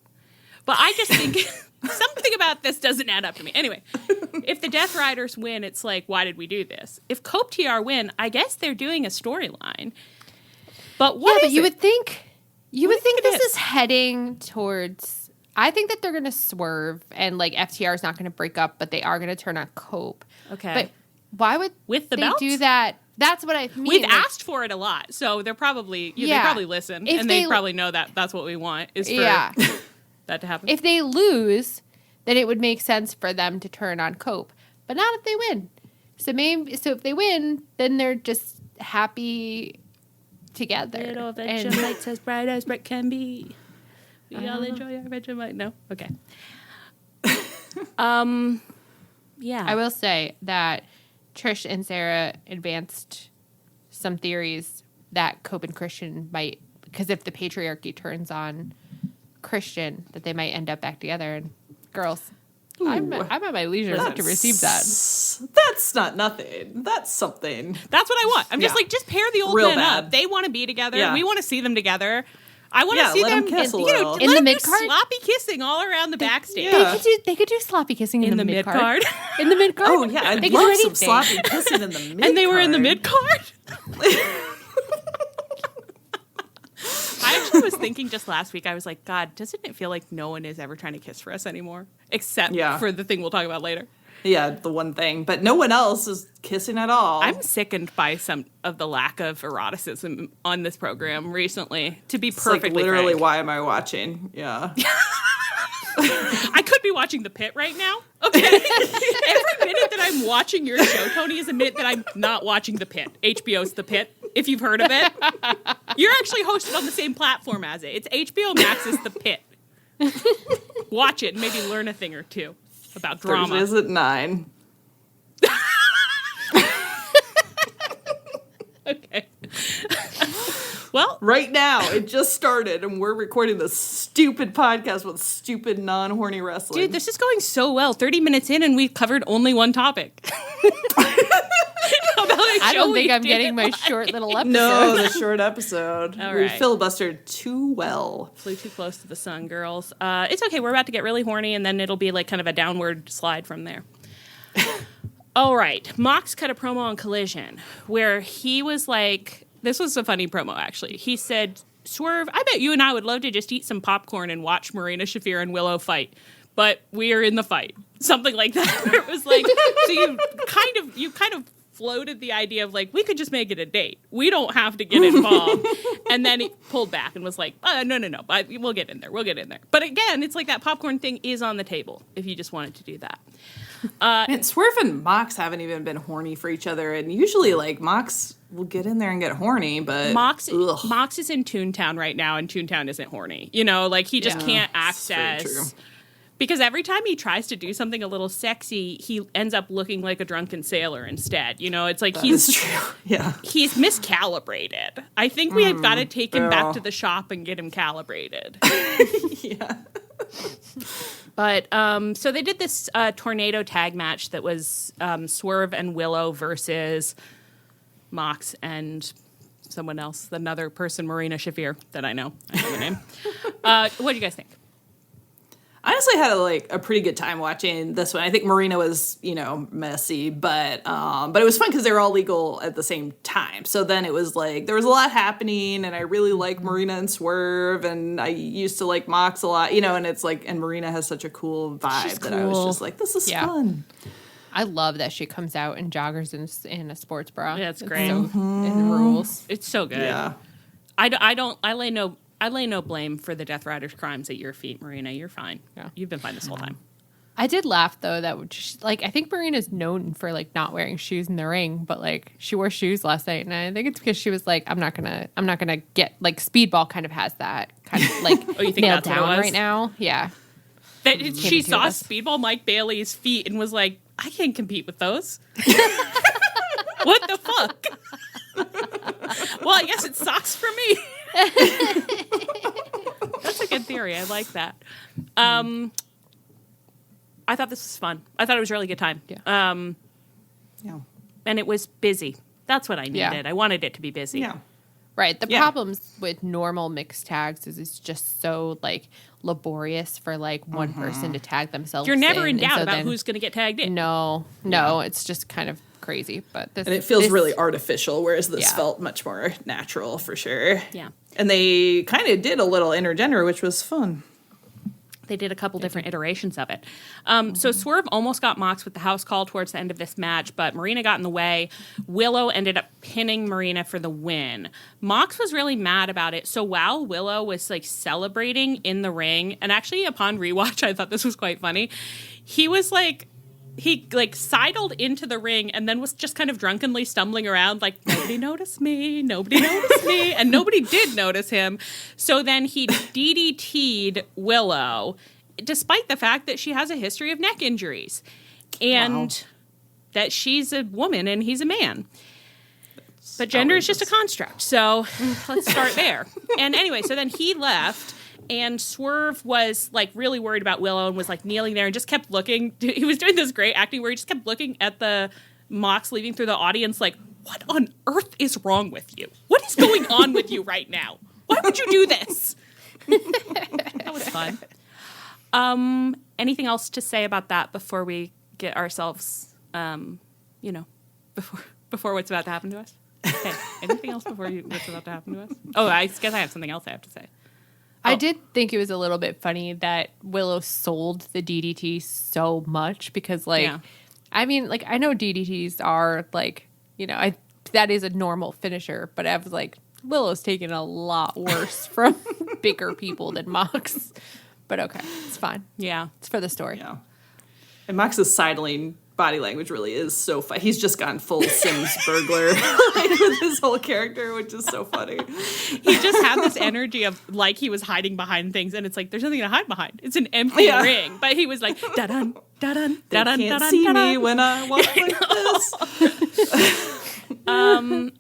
But I just think something about this doesn't add up to me. Anyway, if the Death Riders win, it's like, why did we do this? If CopeTR win, I guess they're doing a storyline. But you would think this is heading towards. I think that they're going to swerve, and like FTR is not going to break up, but they are going to turn on Cope. Okay. But why would with the they belts? do that? That's what I mean. We've asked for it a lot, so they're probably they probably listen, and they probably know that that's what we want is for that to happen. If they lose, then it would make sense for them to turn on Cope, but not if they win. So if they win, then they're just happy together. Little Vegemite as bright can be. We all enjoy our Vegemite. No, okay. Yeah, I will say that Trish and Sarah advanced some theories that Cope and Christian might, because if the patriarchy turns on Christian, that they might end up back together. And girls, I'm at my leisure to receive that. That's not nothing. That's something. That's what I want. I'm just like, just pair the old Real men bad. up. They want to be together. Yeah. We want to see them together. I want to see let them kiss a in little. the mid card. sloppy kissing all around the backstage. Yeah. They could do sloppy kissing in the mid card. In the mid card. Oh yeah, I'd love some sloppy kissing in the mid. And they were in the mid card. I actually was thinking just last week, I was like, God, doesn't it feel like no one is ever trying to kiss for us anymore? Except for the thing we'll talk about later. Yeah, the one thing. But no one else is kissing at all. I'm sickened by some of the lack of eroticism on this program recently, to be perfectly literally, frank. why am I watching? Yeah. I could be watching The Pitt right now. Okay. Every minute that I'm watching your show, Tony, is a minute that I'm not watching The Pitt. HBO's The Pitt, if you've heard of it. You're actually hosted on the same platform as it. It's HBO Max's The Pitt. Watch it and maybe learn a thing or two about drama. Thursdays at 9. Okay. Well, right now, it just started, and we're recording this stupid podcast with stupid non-horny wrestling. dude, this is going so well. 30 minutes in, and we've covered only one topic. I don't think I'm getting my short little episode. No, the short episode. All We right. filibustered too well. Flew too close to the sun, girls. It's okay. We're about to get really horny, and then it'll be like kind of a downward slide from there. All right. Mox cut a promo on Collision where he was like, this was a funny promo, actually. He said, Swerve, I bet you and I would love to just eat some popcorn and watch Marina Shafir and Willow fight, but we are in the fight. Something like that. Where it was like, so you kind of floated the idea of like, we could just make it a date. We don't have to get involved. And then he pulled back and was like, no. We'll get in there. But again, it's like that popcorn thing is on the table if you just wanted to do that. Man, Swerve and Mox haven't even been horny for each other, and usually, like, Mox will get in there and get horny, but Mox is in Toontown right now, and Toontown isn't horny. You know, like, he just can't access... Because every time he tries to do something a little sexy, he ends up looking like a drunken sailor instead. You know, it's like That's true. Yeah. He's miscalibrated. I think we have got to take him back to the shop and get him calibrated. Yeah. But so they did this tornado tag match that was Swerve and Willow versus Mox and someone else, another person, Marina Shafir, that I know. I know the name. What do you guys think? I honestly had a pretty good time watching this one. I think Marina was, messy, but it was fun because they were all legal at the same time. So then it was like there was a lot happening, and I really like Marina and Swerve, and I used to like Mox a lot, and it's like, and Marina has such a cool vibe that I was just like, this is fun. I love that she comes out in joggers in a sports bra. Yeah, it's great. It rules. It's so good. Yeah. I lay no blame for the Death Riders' crimes at your feet, Marina. You're fine. Yeah. You've been fine this whole time. I did laugh though that I think Marina's known for like not wearing shoes in the ring, but like she wore shoes last night, and I think it's because she was like, I'm not gonna get like Speedball kind of has that kind of like you think nailed that's what it down was? right now. Yeah. That she two saw of us. Speedball Mike Bailey's feet and was like, I can't compete with those. What the fuck? Well, I guess it sucks for me. That's a good theory. I like that. I thought this was fun. I thought it was a really good time. Yeah. Yeah. And it was busy. That's what I needed. Yeah. I wanted it to be busy. Yeah. Right. The Yeah. problems with normal mixed tags is it's just so like laborious for like one person to tag themselves. You're never in and doubt so about then- who's going to get tagged in. No, it's just kind of crazy. But this And it feels this- really artificial, whereas this Yeah. felt much more natural for sure. Yeah. And they kind of did a little intergender, which was fun. They did a couple different iterations of it. So Swerve almost got Mox with the house call towards the end of this match, but Marina got in the way. Willow ended up pinning Marina for the win. Mox was really mad about it. So while Willow was like celebrating in the ring, and actually upon rewatch, I thought this was quite funny. He sidled into the ring and then was just kind of drunkenly stumbling around like, nobody noticed me, and nobody did notice him. So then he DDT'd Willow, despite the fact that she has a history of neck injuries and that she's a woman and he's a man. But gender is just a construct. So let's start there. And anyway, so then he left. And Swerve was, like, really worried about Willow and was, like, kneeling there and just kept looking. He was doing this great acting where he just kept looking at the Mox leaving through the audience like, what on earth is wrong with you? What is going on with you right now? Why would you do this? That was fun. Anything else to say about that before we get ourselves, before what's about to happen to us? Okay, anything else before what's about to happen to us? Oh, I guess I have something else I have to say. I did think it was a little bit funny that Willow sold the DDT so much because, like, I mean, like, I know DDTs are, like, that is a normal finisher, but I was like, Willow's taken a lot worse from bigger people than Mox. But okay, it's fine. Yeah. It's for the story. Yeah. And Mox's sidling body language really is so funny. He's just gone full Sims burglar with his whole character, which is so funny. He just had this energy of like he was hiding behind things, and it's like there's nothing to hide behind. It's an empty ring, but he was like da dun da dun da dun. Can't see me when I walk like this.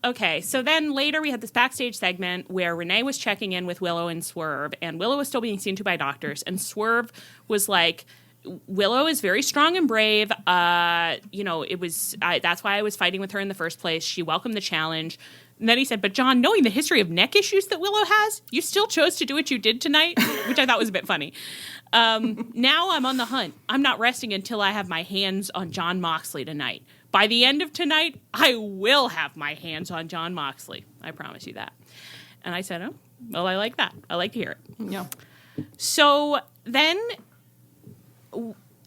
Okay, so then later we had this backstage segment where Renee was checking in with Willow and Swerve, and Willow was still being seen to by doctors, and Swerve was like, Willow is very strong and brave. That's why I was fighting with her in the first place. She welcomed the challenge. And then he said, but John, knowing the history of neck issues that Willow has, you still chose to do what you did tonight, which I thought was a bit funny. Now I'm on the hunt. I'm not resting until I have my hands on Jon Moxley tonight. By the end of tonight, I will have my hands on Jon Moxley. I promise you that. And I said, oh, well, I like that. I like to hear it. Yeah. So then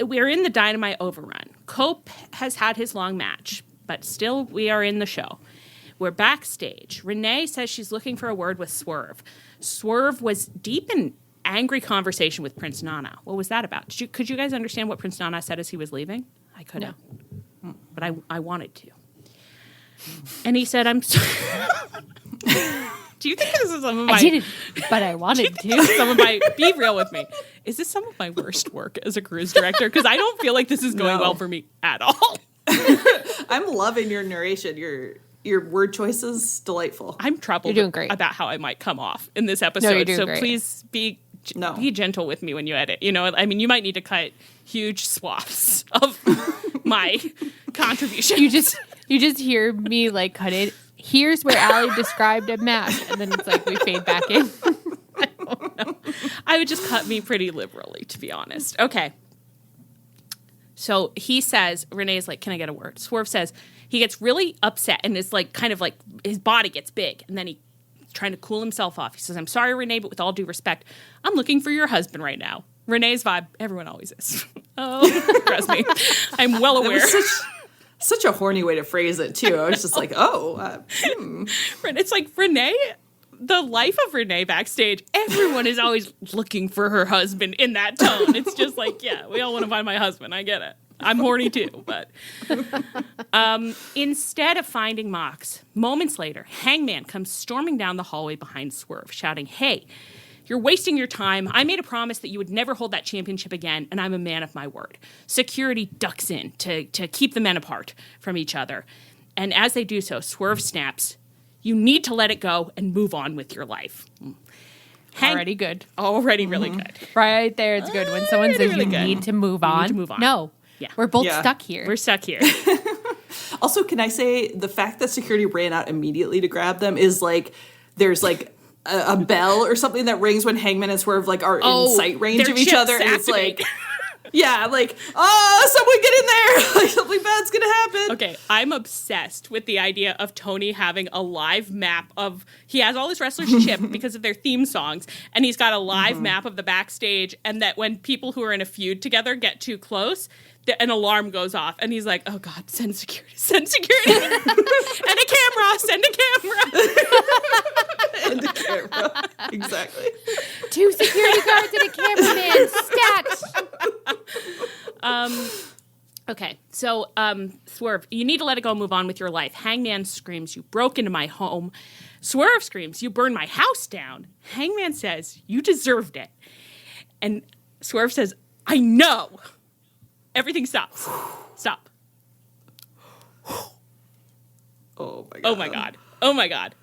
we're in the Dynamite overrun. Cope has had his long match, but still we are in the show. We're backstage. Renee says she's looking for a word with Swerve. Swerve was deep in angry conversation with Prince Nana. What was that about? Could you guys understand what Prince Nana said as he was leaving? I couldn't. No. But I wanted to. And he said, I'm sorry. Do you think this is some of my... I didn't, but I wanted to. Some of my... Be real with me. Is this some of my worst work as a cruise director? Because I don't feel like this is going well for me at all. I'm loving your narration. Your word choice is delightful. I'm troubled You're doing great. about how I might come off in this episode. No, you're doing so great. Please be gentle with me when you edit. You mean, you might need to cut huge swaths of my contribution. You just hear me like cut it. Here's where Allie described a match, and then it's like we fade back in. I don't know. I would just cut me pretty liberally, to be honest. Okay. So he says, Renee's like, can I get a word? Swerve says he gets really upset and is like, kind of like his body gets big. And then he's trying to cool himself off. He says, I'm sorry, Renee, but with all due respect, I'm looking for your husband right now. Renee's vibe, everyone always is. Oh, trust me. I'm well aware. Such a horny way to phrase it, too. I was just like, It's like Renee, the life of Renee backstage, everyone is always looking for her husband in that tone. It's just like, yeah, we all want to find my husband. I get it. I'm horny too, but instead of finding Mox, moments later, Hangman comes storming down the hallway behind Swerve, shouting, hey, you're wasting your time. I made a promise that you would never hold that championship again, and I'm a man of my word. Security ducks in to keep the men apart from each other. And as they do so, Swerve snaps, you need to let it go and move on with your life. Already good. Already really good. Right there, it's good. When someone says really you good. need to move on. need to move on. No. Yeah. We're both Yeah. stuck here. We're stuck here. Also, can I say the fact that security ran out immediately to grab them is like there's like a bell or something that rings when Hangman and Swerve like are in sight range of each other, and it's like. Yeah, like, oh, someone get in there. Like, something bad's going to happen. Okay, I'm obsessed with the idea of Tony having a live map of... He has all his wrestlers chipped because of their theme songs, and he's got a live map of the backstage, and that when people who are in a feud together get too close, an alarm goes off, and he's like, oh, God, send security. And a camera, send a camera. And a camera. Exactly. 2 security guards and a cameraman stacked. Okay, so Swerve, you need to let it go and move on with your life. Hangman screams, you broke into my home. Swerve screams, you burned my house down. Hangman says, you deserved it. And Swerve says, I know. Everything stops. Stop. Oh my God. Oh my God. Oh my God.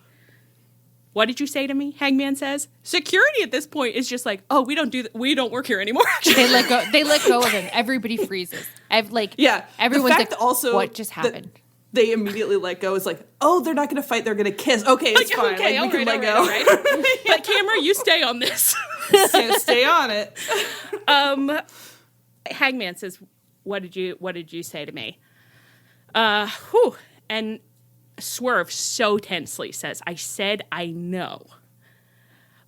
What did you say to me? Hangman says. Security at this point is just like, oh, we don't work here anymore. They let go of him. Everybody freezes. Everyone's like, also what just happened? They immediately let go. It's like, oh, they're not going to fight. They're going to kiss. Okay, it's fine. Okay, like, we can let go. Right. But camera, you stay on this. Stay on it. Hangman says, what did you say to me? And Swerve so tensely says, I said I know.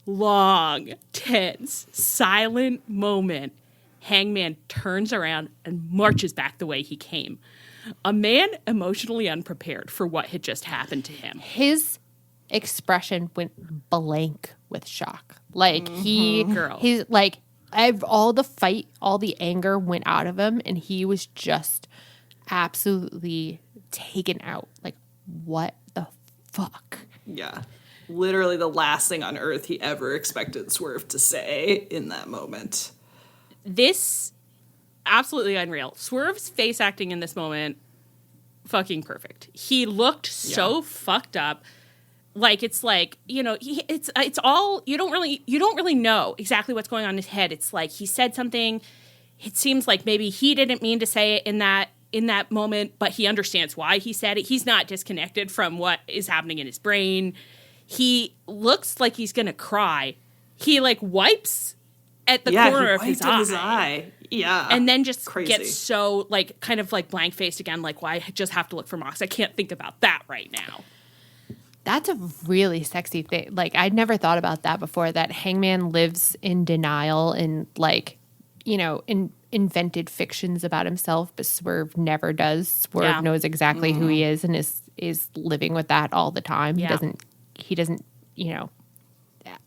Long, tense, silent moment. Hangman turns around and marches back the way he came. A man emotionally unprepared for what had just happened to him. His expression went blank with shock. Like he's like all the fight, all the anger went out of him, and he was just absolutely taken out. Like, what the fuck? Yeah. Literally the last thing on earth he ever expected Swerve to say in that moment. This, absolutely unreal. Swerve's face acting in this moment, fucking perfect. He looked so fucked up. Like, it's like, you know, it's all, you don't really know exactly what's going on in his head. It's like he said something, it seems like maybe he didn't mean to say it in that moment, but he understands why he said it. He's not disconnected from what is happening in his brain. He looks like he's going to cry. He, like, wipes at the corner of his eye. Yeah. And then just gets so, like, kind of, like, blank-faced again, like, well, I just have to look for Mox. I can't think about that right now. That's a really sexy thing. Like, I'd never thought about that before, that Hangman lives in denial and, like, you know, invented fictions about himself, but Swerve never does. Swerve knows exactly who he is and is living with that all the time. Yeah. He doesn't, you know,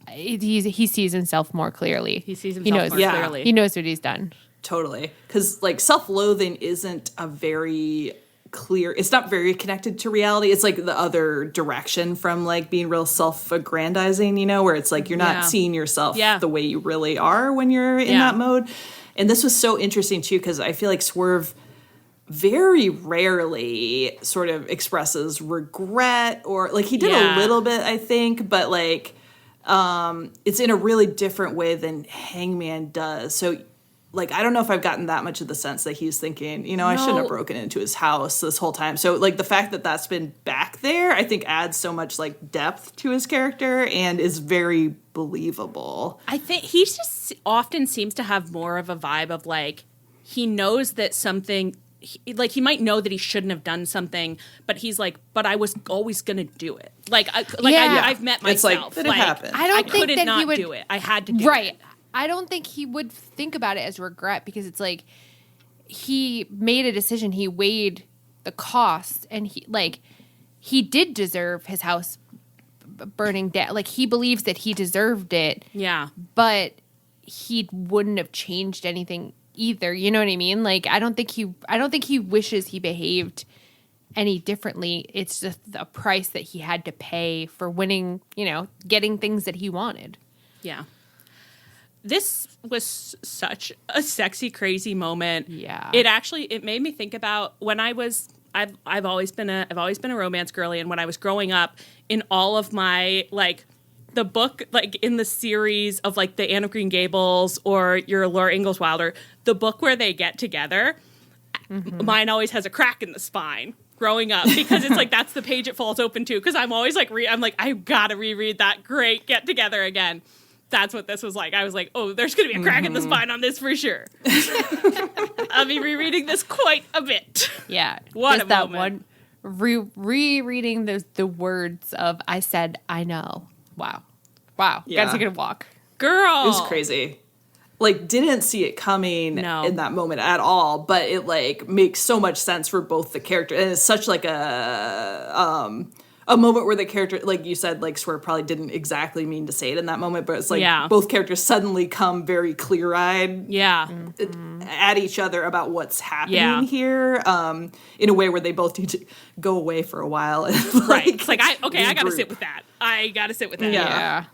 he sees himself more clearly. He sees himself more clearly. He knows what he's done. Totally. Because, like, self-loathing isn't a very clear, it's not very connected to reality. It's like the other direction from, like, being real self-aggrandizing, you know, where it's like you're not seeing yourself the way you really are when you're in that mode. And this was so interesting, too, because I feel like Swerve very rarely sort of expresses regret, or, like, he did a little bit, I think, but, like, it's in a really different way than Hangman does. So, like, I don't know if I've gotten that much of the sense that he's thinking, you know, I shouldn't have broken into his house this whole time. So, like, the fact that that's been back there, I think adds so much, like, depth to his character and is very believable. I think he just often seems to have more of a vibe of, like, he knows that something, he might know that he shouldn't have done something, but he's like, but I was always going to do it. I've met myself. It's like, it happened. I don't think couldn't that he would do it. I had to do it. I don't think he would think about it as regret, because it's like he made a decision. He weighed the cost, and he did deserve his house burning down. Like, he believes that he deserved it. Yeah. But he wouldn't have changed anything either. You know what I mean? Like, I don't think he wishes he behaved any differently. It's just a price that he had to pay for winning, you know, getting things that he wanted. Yeah. This was such a sexy, crazy moment. Yeah. It made me think about when I've always been a romance girly, and when I was growing up, in all of my, like, the book, like, in the series of, like, the Anne of Green Gables or your Laura Ingalls Wilder, the book where they get together, mine always has a crack in the spine. growing up because it's like that's the page it falls open to because I'm always like I'm like I gotta reread that great get together again. That's what this was like. I was like, oh, there's gonna be a crack in the spine on this for sure. I'll be rereading this quite a bit. Yeah, what just a that moment. one rereading the words of I said I know. Wow, Yeah. gotta take a walk. Girl, It was crazy. Like, didn't see it coming in that moment at all, but it, like, makes so much sense for both the characters. And it's such, like, a moment where the character, like you said, like, Swerve probably didn't exactly mean to say it in that moment, but it's like both characters suddenly come very clear-eyed at each other about what's happening here in a way where they both need to go away for a while. And, right. It's like, I gotta sit with that. I gotta sit with that. Yeah.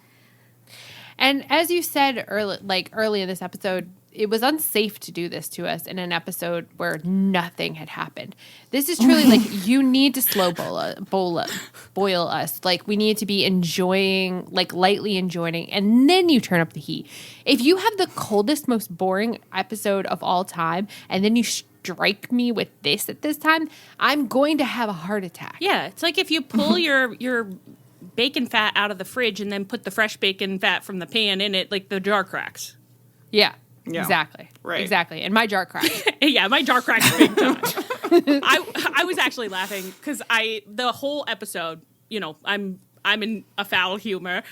And as you said early in this episode, it was unsafe to do this to us in an episode where nothing had happened. This is truly like you need to slow boil us. Like we need to be enjoying, like lightly enjoying, and then you turn up the heat. If you have the coldest, most boring episode of all time, and then you strike me with this at this time, I'm going to have a heart attack. Yeah, it's like if you pull your bacon fat out of the fridge and then put the fresh bacon fat from the pan in it, like the jar cracks. Yeah. Exactly. Right. Exactly. And my jar cracked. Yeah, my jar cracked big time. I was actually laughing because the whole episode, you know, I'm in a foul humor,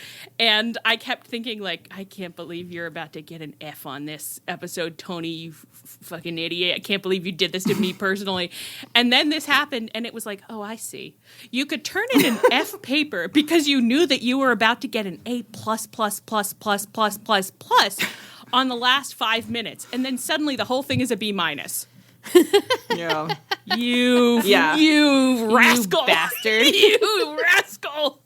and I kept thinking like, I can't believe you're about to get an F on this episode, Tony, you fucking idiot. I can't believe you did this to me personally. And then this happened, and it was like, oh, I see. You could turn in an F paper because you knew that you were about to get an A+++++++ on the last 5 minutes, and then suddenly the whole thing is a B-. Yeah. You rascal. You bastard. You rascal.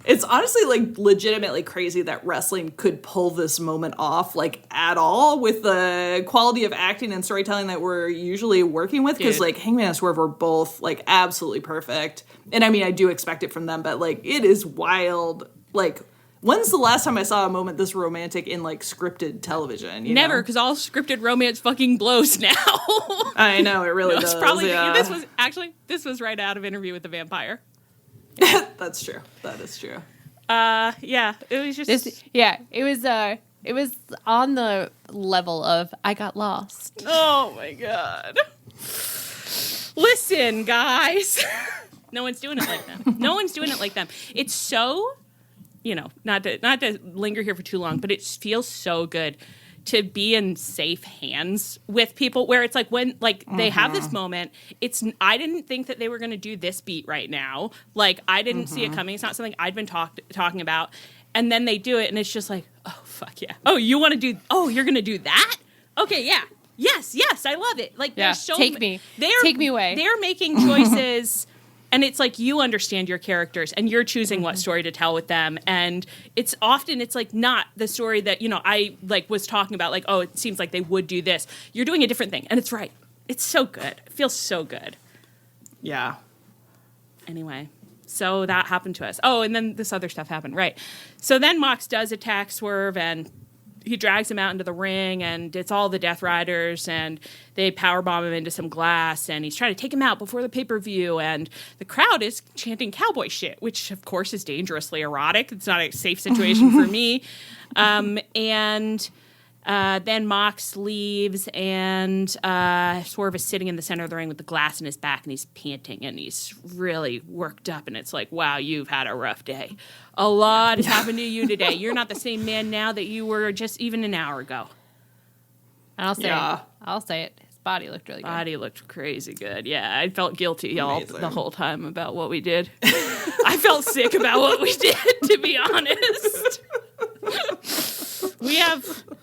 It's honestly, like, legitimately crazy that wrestling could pull this moment off, like, at all with the quality of acting and storytelling that we're usually working with. Because, like, Hangman and Swerve are both, like, absolutely perfect. And, I mean, I do expect it from them, but, like, it is wild. Like, when's the last time I saw a moment this romantic in, like, scripted television? Never, because all scripted romance fucking blows now. I know, it really does. Probably, this was right out of Interview with the Vampire. That's true. That is true. Yeah, it was just... It was on the level of I got lost. Oh, my God. Listen, guys. No one's doing it like them. No one's doing it like them. It's so... You know, not to linger here for too long, but it feels so good to be in safe hands with people where it's like when like they have this moment, I didn't think that they were going to do this beat right now. Like I didn't see it coming. It's not something I'd been talking about. And then they do it and it's just like, oh, fuck yeah. Oh, you're going to do that? Okay, yeah. Yes, I love it. Like yeah, take me away. They're making choices. And it's like you understand your characters and you're choosing what story to tell with them. And it's like not the story that, you know, I like was talking about like, oh, it seems like they would do this. You're doing a different thing. And it's right. It's so good. It feels so good. Yeah. Anyway, so that happened to us. Oh, and then this other stuff happened. Right. So then Mox does attack Swerve and he drags him out into the ring, and it's all the Death Riders, and they powerbomb him into some glass, and he's trying to take him out before the pay-per-view, and the crowd is chanting cowboy shit, which, of course, is dangerously erotic. It's not a safe situation for me. Then Mox leaves, and Swerve is sitting in the center of the ring with the glass in his back, and he's panting, and he's really worked up, and it's like, wow, you've had a rough day. A lot has happened to you today. You're not the same man now that you were just even an hour ago. And I'll say it. His body looked really good. Body looked crazy good. Yeah, I felt guilty the whole time about what we did. I felt sick about what we did, to be honest.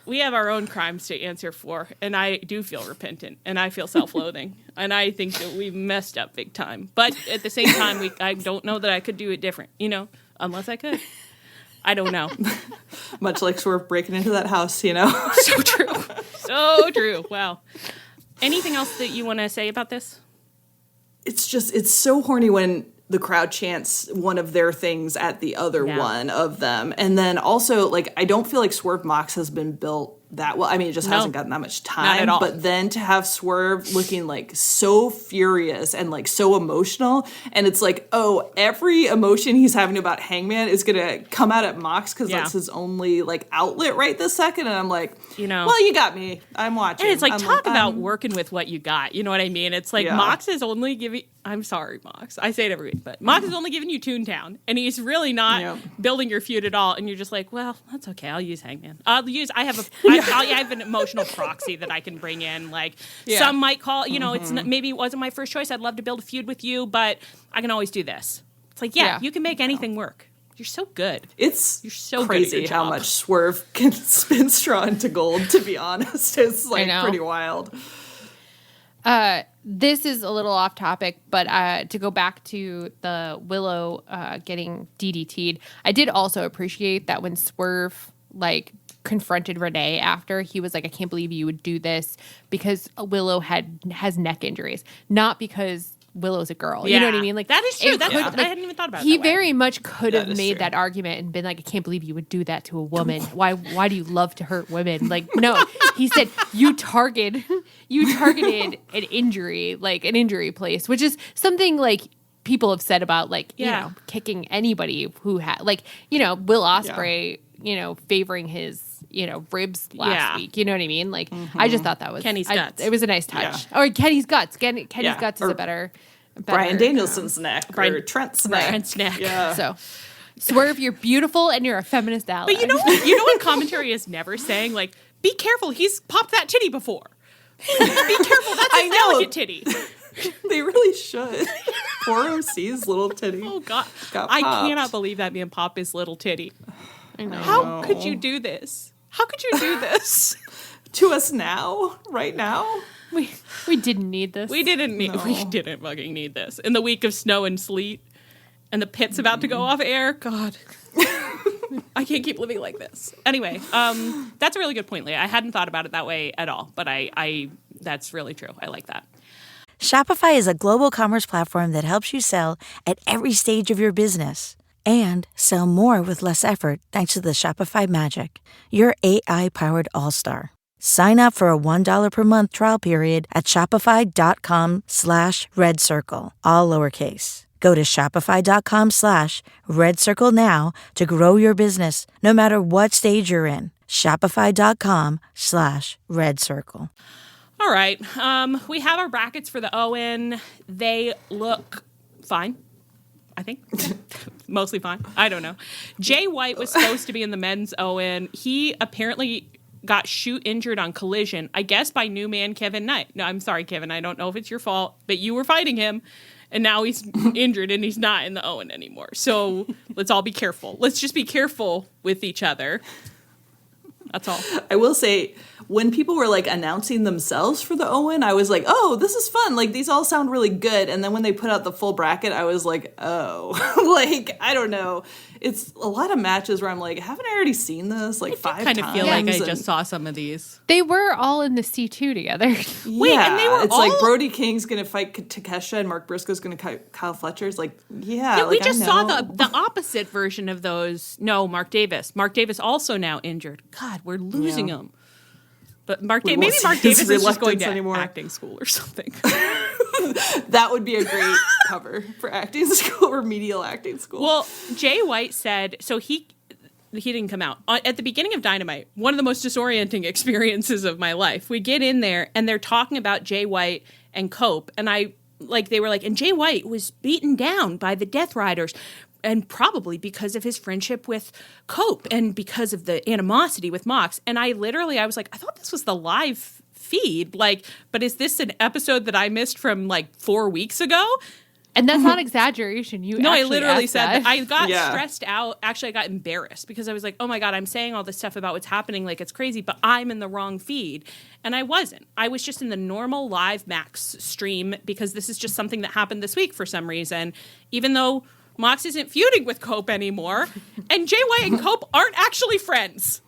We have our own crimes to answer for, and I do feel repentant, and I feel self-loathing, and I think that we messed up big time. But at the same time, I don't know that I could do it different, you know, unless I could. I don't know. Much like Swerve breaking into that house, you know. So true. So true. Wow. Anything else that you want to say about this? It's so horny when the crowd chants one of their things at the other one of them. And then also, like, I don't feel like Swerve Mox has been built that well. I mean, it just hasn't gotten that much time. Not at all. But then to have Swerve looking like so furious and like so emotional, and it's like, oh, every emotion he's having about Hangman is gonna come out at Mox because that's his only like outlet right this second. And I'm like, well, you got me. I'm watching. And it's like, talk about working with what you got. You know what I mean? It's like Mox is only giving. I'm sorry, Mox. I say it every week, but Mox is only giving you Toontown, and he's really not building your feud at all. And you're just like, well, that's okay. I'll use Hangman. I have an emotional proxy that I can bring in. Like some might call, it's not, maybe it wasn't my first choice. I'd love to build a feud with you, but I can always do this. It's like, you can make anything work. You're so good. You're so crazy good at your job. how much Swerve can spin straw into gold, to be honest. It's like pretty wild. This is a little off topic, but to go back to the Willow getting DDT'd, I did also appreciate that when Swerve like confronted Renee after, he was like, I can't believe you would do this, because Willow has neck injuries, not because Willow's a girl. You know what I mean? Like, that is true. I hadn't even thought about it. He very much could have made that argument and been like, I can't believe you would do that to a woman. Why do you love to hurt women? Like, no. He said you targeted an injury place, which is something like people have said about like, you know, kicking anybody who had like, Will Ospreay, favoring his ribs last week. You know what I mean? Like, I just thought that was Kenny's guts. It was a nice touch. Or Kenny's guts. Kenny's guts is a better Bryan Danielson's neck or Trent's neck. Trent's neck. Yeah. So, Swerve, you're beautiful and you're a feminist ally. But you know what commentary is never saying? Like, be careful. He's popped that titty before. Be careful. That's a delicate titty. They really should. Poor OC's little titty. Oh, God. I cannot believe that man popped his little titty. I know. How could you do this? How could you do this? To us now? Right now? We didn't need this. We didn't fucking need this. In the week of snow and sleet, and the Pitt's about to go off air. God. I can't keep living like this. Anyway, that's a really good point, Leah. I hadn't thought about it that way at all, but I that's really true. I like that. Shopify is a global commerce platform that helps you sell at every stage of your business and sell more with less effort thanks to the Shopify magic. Your AI-powered all-star. Sign up for a $1 per month trial period at shopify.com/redcircle, all lowercase. Go to shopify.com/redcircle now to grow your business, no matter what stage you're in. Shopify.com/redcircle. All right. We have our brackets for the Owen. They look fine, I think. Mostly fine. I don't know. Jay White was supposed to be in the men's Owen. He apparently got shoot injured on Collision, I guess by new man Kevin Knight. No, I'm sorry, Kevin. I don't know if it's your fault, but you were fighting him, and now he's injured and he's not in the Owen anymore. So let's all be careful. Let's just be careful with each other. That's all. I will say, when people were like announcing themselves for the Owen, I was like, oh, this is fun. Like, these all sound really good. And then when they put out the full bracket, I was like, oh, like, I don't know. It's a lot of matches where I'm like, haven't I already seen this like 5 times? I kind of feel like I just saw some of these. They were all in the C2 together. Wait, and they were it's like Brody King's going to fight Takesha and Mark Briscoe's going to fight Kyle Fletcher. It's like, like, we just saw the opposite version of those. No, Mark Davis. Mark Davis also now injured. God, we're losing him. But maybe Mark Davis is just going to acting school or something. That would be a great cover for acting school, remedial acting school. Well, Jay White said, so he didn't come out. At the beginning of Dynamite, one of the most disorienting experiences of my life, we get in there and they're talking about Jay White and Cope. And they were like, and Jay White was beaten down by the Death Riders. And probably because of his friendship with Cope and because of the animosity with Mox. And I was like, I thought this was the live feed. Like, but is this an episode that I missed from like 4 weeks ago? And that's not exaggeration. I literally said that. I got stressed out. Actually, I got embarrassed because I was like, oh my God, I'm saying all this stuff about what's happening like it's crazy, but I'm in the wrong feed. And I wasn't. I was just in the normal live Max stream because this is just something that happened this week for some reason, even though Mox isn't feuding with Cope anymore, and Jay White and Cope aren't actually friends.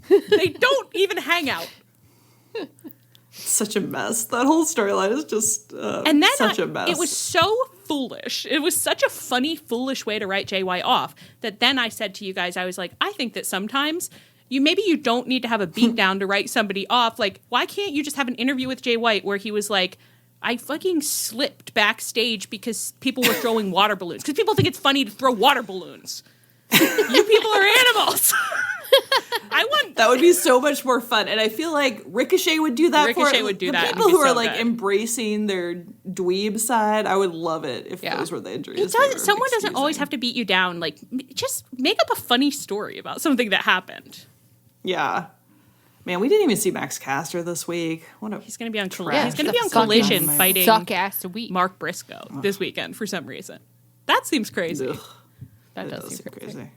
They don't even hang out. Such a mess. That whole storyline is just such a mess. It was so foolish. It was such a funny, foolish way to write Jay White off that then I said to you guys, I was like, I think that sometimes maybe you don't need to have a beatdown to write somebody off. Like, why can't you just have an interview with Jay White where he was like, I fucking slipped backstage because people were throwing water balloons. Because people think it's funny to throw water balloons. You people are animals. That would be so much more fun. And I feel like Ricochet would do that. Ricochet would do that. People who are like embracing their dweeb side, I would love it if those were the injuries. Someone doesn't always have to beat you down. Like, just make up a funny story about something that happened. Yeah. Man, we didn't even see Max Caster this week. He's going to be on Collision fighting suck-ass week. Mark Briscoe this weekend for some reason. That seems crazy. Ugh. That does seem crazy.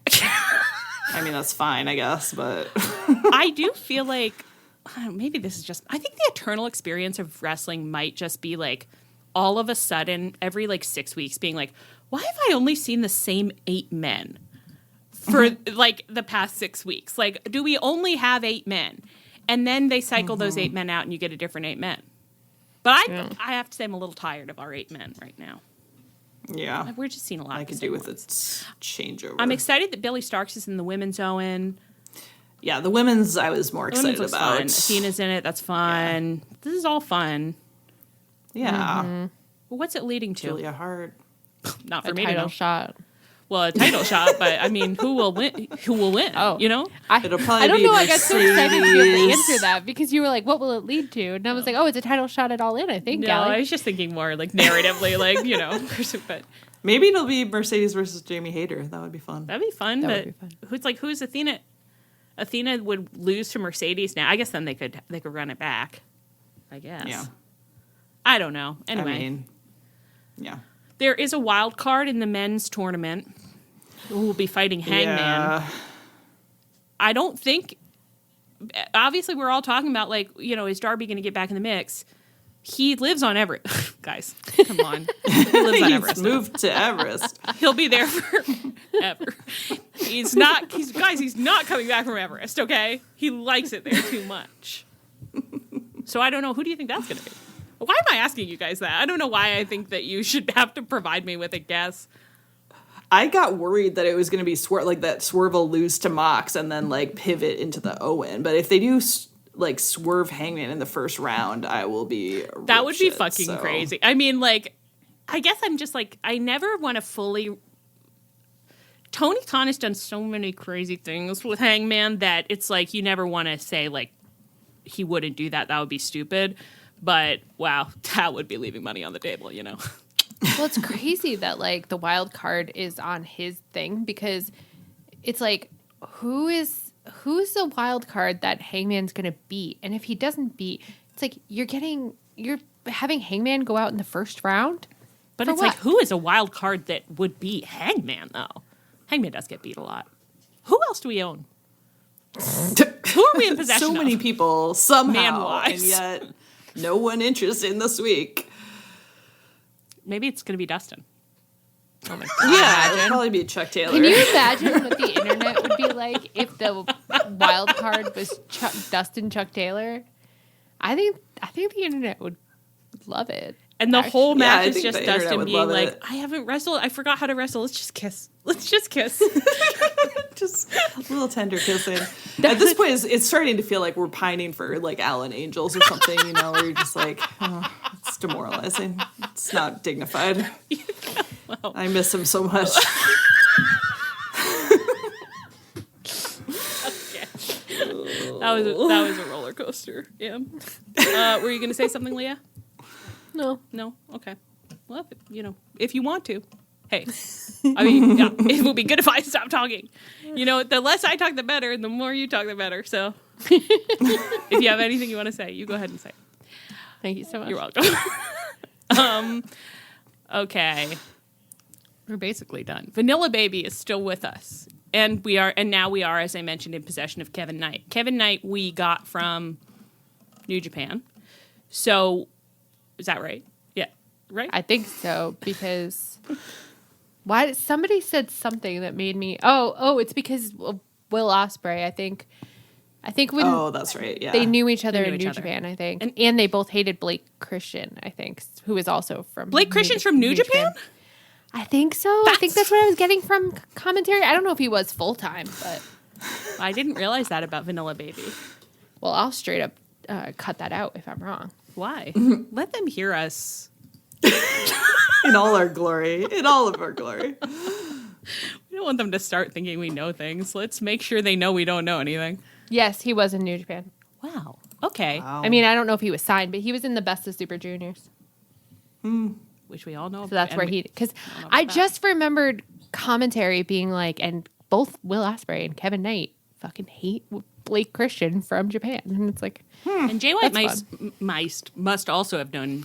I mean, that's fine, I guess, but... I do feel like, maybe this is just... I think the eternal experience of wrestling might just be like, all of a sudden, every like 6 weeks being like, why have I only seen the same 8 men for like the past 6 weeks? Like, do we only have 8 men? And then they cycle those 8 men out and you get a different 8 men. But I have to say I'm a little tired of our 8 men right now. Yeah. We're just seeing a lot. I could do with its changeover. I'm excited that Billy Starks is in the women's Owen. Yeah, the women's I was more excited about. Fun. Athena's in it. That's fun. Yeah. This is all fun. Yeah. Well, what's it leading to? Julia Hart. Not for a me to know. title shot. Well, a title shot, but I mean, who will win? Who will win? Oh, you know, it'll probably. I don't be know. Mercedes. I got so excited to be able to answer that because you were like, "What will it lead to?" And I was like, "Oh, it's a title shot at All In." I think. No, Allie. I was just thinking more like narratively, like you know, but maybe it'll be Mercedes versus Jamie Hayter. That would be fun. That'd be fun. That would be fun. Who's Athena? Athena would lose to Mercedes now. I guess then they could run it back. I guess. Yeah. I don't know. Anyway. I mean, yeah. There is a wild card in the men's tournament who will be fighting Hangman. Yeah. I don't think... Obviously, we're all talking about, like, you know, is Darby going to get back in the mix? He lives on Everest. Guys, come on. He lives on Everest. He's moved to Everest. He'll be there forever. He's not coming back from Everest, okay? He likes it there too much. So I don't know. Who do you think that's going to be? Why am I asking you guys that? I don't know why I think that you should have to provide me with a guess. I got worried that it was going to be that Swerve will lose to Mox and then like pivot into the Owen. But if they do like Swerve Hangman in the first round, I will be. That would be fucking crazy. I mean, like, I guess I'm just like, I never want to fully. Tony Khan has done so many crazy things with Hangman that it's like you never want to say like he wouldn't do that. That would be stupid. But wow, that would be leaving money on the table, you know. Well, it's crazy that like the wild card is on his thing because it's like who's the wild card that Hangman's gonna beat, and if he doesn't beat, it's like you're having Hangman go out in the first round. But it's like who is a wild card that would beat Hangman though? Hangman does get beat a lot. Who else do we own? Who are we in possession of? So many people somehow, man-wise. and yet no one interested in this week. Maybe it's going to be Dustin. Oh my God. Yeah, it'll probably be Chuck Taylor. Can you imagine what the internet would be like if the wild card was Dustin Chuck Taylor? I think the internet would love it. And the whole match is just the Dustin being like, it. I haven't wrestled. I forgot how to wrestle. Let's just kiss. Let's just kiss. Just a little tender kissing. At this point, it's starting to feel like we're pining for like Allen Angels or something, you know, where you're just like, oh, it's demoralizing. It's not dignified. Well, I miss him so much. Okay. That was a roller coaster. Yeah. Were you going to say something, Leah? No. Okay. Well, if you want to. Hey, I mean, yeah, it would be good if I stopped talking. You know, the less I talk, the better, and the more you talk, the better. So, if you have anything you want to say, you go ahead and say it. Thank you so much. You're welcome. Okay, we're basically done. Vanilla Baby is still with us, and now we are, as I mentioned, in possession of Kevin Knight. Kevin Knight we got from New Japan. So, is that right? Yeah, right. I think so because. Why somebody said something that made me it's because of Will Ospreay. I think when that's right. Yeah, they knew each other in New Japan. I think, and they both hated Blake Christian. I think, who is also from Blake Christian's from New Japan. I think so. I think that's what I was getting from commentary. I don't know if he was full time, but I didn't realize that about Vanilla Baby. Well, I'll straight up cut that out if I'm wrong. Why? Let them hear us. In all our glory. In all of our glory. We don't want them to start thinking we know things. Let's make sure they know we don't know anything. Yes, he was in New Japan. Wow. Okay. Wow. I mean, I don't know if he was signed, but he was in the Best of Super Juniors. Which we all know. So that's where because I just remembered commentary being like, and both Will Ospreay and Kevin Knight fucking hate Blake Christian from Japan. And it's like, And Jay White That's must also have known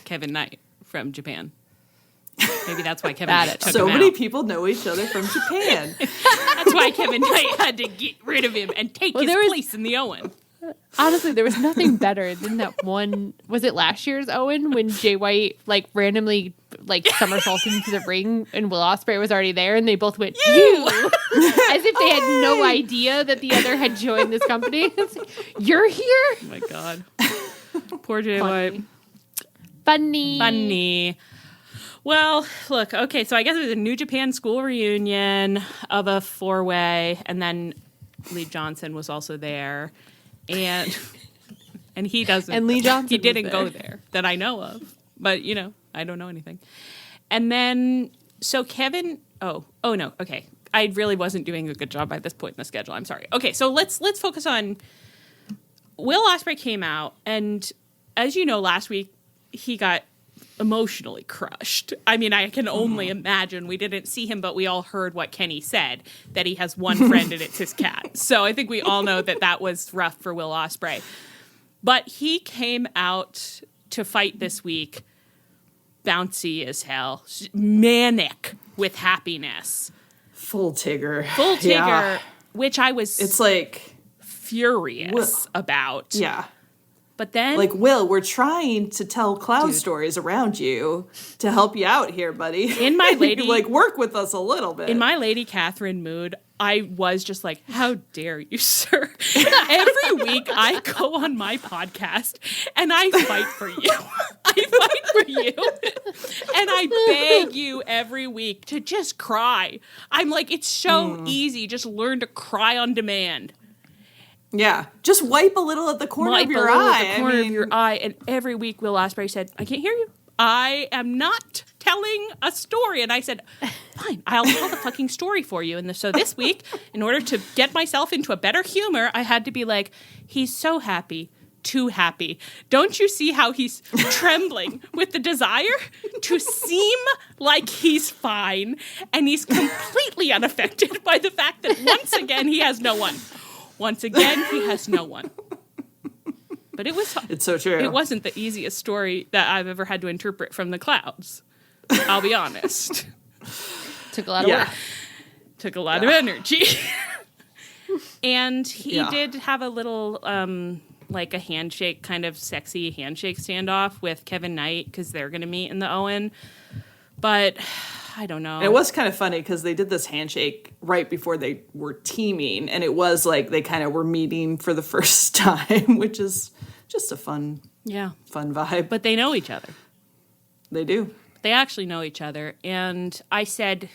Kevin Knight from Japan. Maybe that's why Kevin Knight took So him many out. people know each other from Japan. That's why Kevin Knight had to get rid of him and take his place in the Owen. honestly, there was nothing better than that one. Was it last year's Owen when Jay White like randomly like somersaulted into the ring and Will Ospreay was already there and they both went you as if they had no idea that the other had joined this company. It's like, you're here. Oh my god. Poor Jay White. Funny. Well, look, okay, so I guess it was a New Japan school reunion of a 4-way, and then Lee Johnson was also there. And he doesn't. And Lee Johnson he didn't was go there. there that I know of. But, I don't know anything. And then, so Kevin, oh no, okay. I really wasn't doing a good job by this point in the schedule. I'm sorry. Okay, so let's focus on Will Ospreay came out, and as you know, last week he got emotionally crushed. I mean, I can only imagine. We didn't see him, but we all heard what Kenny said, that he has one friend and it's his cat. So I think we all know that was rough for Will Ospreay. But he came out to fight this week, bouncy as hell, manic with happiness. Full Tigger. Tigger, which I was It's like furious about. Yeah. But then, Like, Will, we're trying to tell cloud stories around you to help you out here, buddy. In my lady, like, work with us a little bit. in my Lady Catherine mood, I was just like, how dare you, sir? Every week I go on my podcast and I fight for you. I fight for you. And I beg you every week to just cry. I'm like, it's so easy. Just learn to cry on demand. Yeah. Just wipe a little at the corner of your eye. At the corner of your eye. And every week Will Ospreay said, I can't hear you. I am not telling a story. And I said, fine, I'll tell the fucking story for you. And so this week, in order to get myself into a better humor, I had to be like, he's so happy. Too happy. Don't you see how he's trembling with the desire to seem like he's fine, and he's completely unaffected by the fact that once again he has no one. Once again he has no one. But It's so true. It wasn't the easiest story that I've ever had to interpret from the clouds. I'll be honest. Took a lot of work. Took a lot of energy. And he did have a little like a handshake, kind of sexy handshake standoff with Kevin Knight because they're going to meet in the Owen. But I don't know. It was kind of funny because they did this handshake right before they were teaming, and it was like they kind of were meeting for the first time, which is just a fun vibe. But they know each other. They do. They actually know each other. And I said,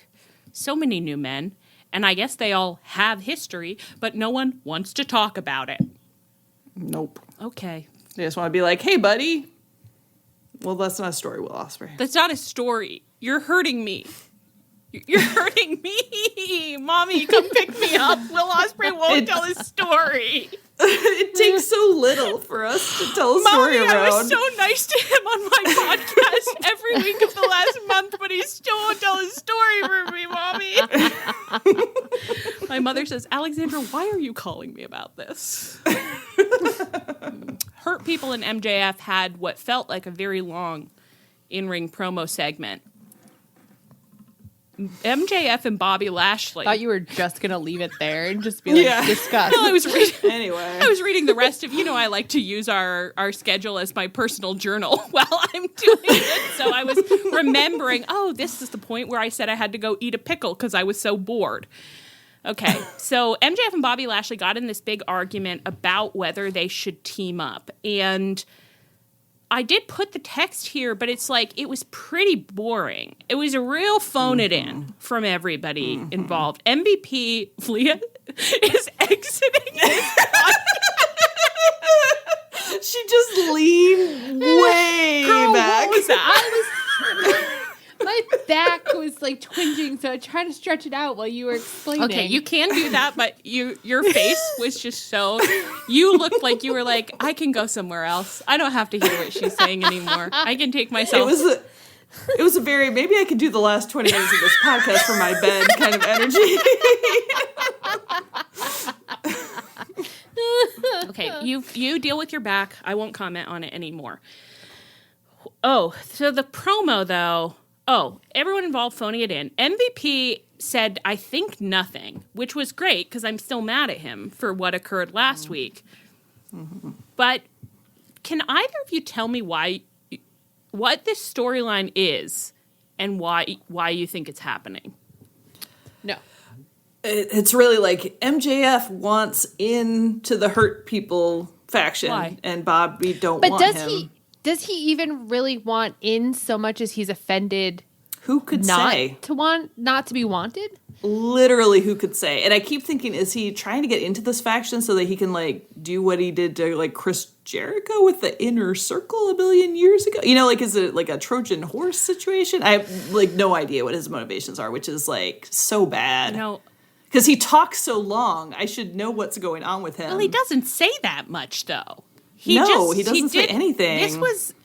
so many new men, and I guess they all have history, but no one wants to talk about it. Nope. Okay. They just want to be like, hey, buddy. Well, that's not a story, Will Ospreay. That's not a story. You're hurting me. You're hurting me. Mommy, come pick me up. Will Ospreay won't tell his story. It takes so little for us to tell a story Mommy, around. I was so nice to him on my podcast every week of the last month, but he still won't tell his story for me, Mommy. My mother says, Alexandra, why are you calling me about this? Hurt People in MJF had what felt like a very long in-ring promo segment. MJF and Bobby Lashley. Thought you were just gonna leave it there and just be like, discuss. No, I was reading. Anyway. I was reading the rest of. I like to use our schedule as my personal journal while I'm doing it. So I was remembering. Oh, this is the point where I said I had to go eat a pickle because I was so bored. Okay, so MJF and Bobby Lashley got in this big argument about whether they should team up, and I did put the text here, but it's like, it was pretty boring. It was a real phone it in from everybody involved. MVP, is exiting his She just leaned way Girl, back. what was that? My back was like twinging, so I tried to stretch it out while you were explaining. Okay, you can do that, but your face was just so. You looked like you were like, I can go somewhere else. I don't have to hear what she's saying anymore. I can take myself. It was a very, maybe I could do the last 20 minutes of this podcast from my bed kind of energy. Okay, you deal with your back. I won't comment on it anymore. Oh, so the promo though. Oh, everyone involved phoning it in. MVP said, I think nothing, which was great because I'm still mad at him for what occurred last week. Mm-hmm. But can either of you tell me what this storyline is and why you think it's happening? No. It's really like MJF wants into the Hurt People faction, Why? and Bobby don't want him. Does he even really want in so much as he's offended? Who could say? Not to be wanted? Literally, who could say? And I keep thinking, is he trying to get into this faction so that he can like do what he did to like Chris Jericho with the Inner Circle a billion years ago? You know, like is it like a Trojan horse situation? I have like no idea what his motivations are, which is like so bad. No. Because he talks so long, I should know what's going on with him. Well, he doesn't say that much though. He doesn't say anything.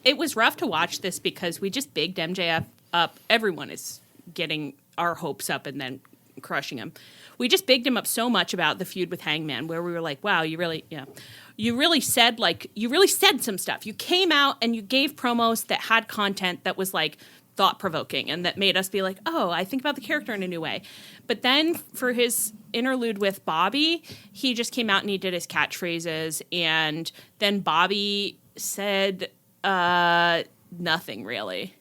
It was rough to watch this because we just bigged MJF up. Everyone is getting our hopes up and then crushing him. We just bigged him up so much about the feud with Hangman, where we were like, wow, you really said some stuff. You came out and you gave promos that had content that was like thought-provoking and that made us be like, oh, I think about the character in a new way. But then for his interlude with Bobby, he just came out and he did his catchphrases, and then Bobby said nothing really.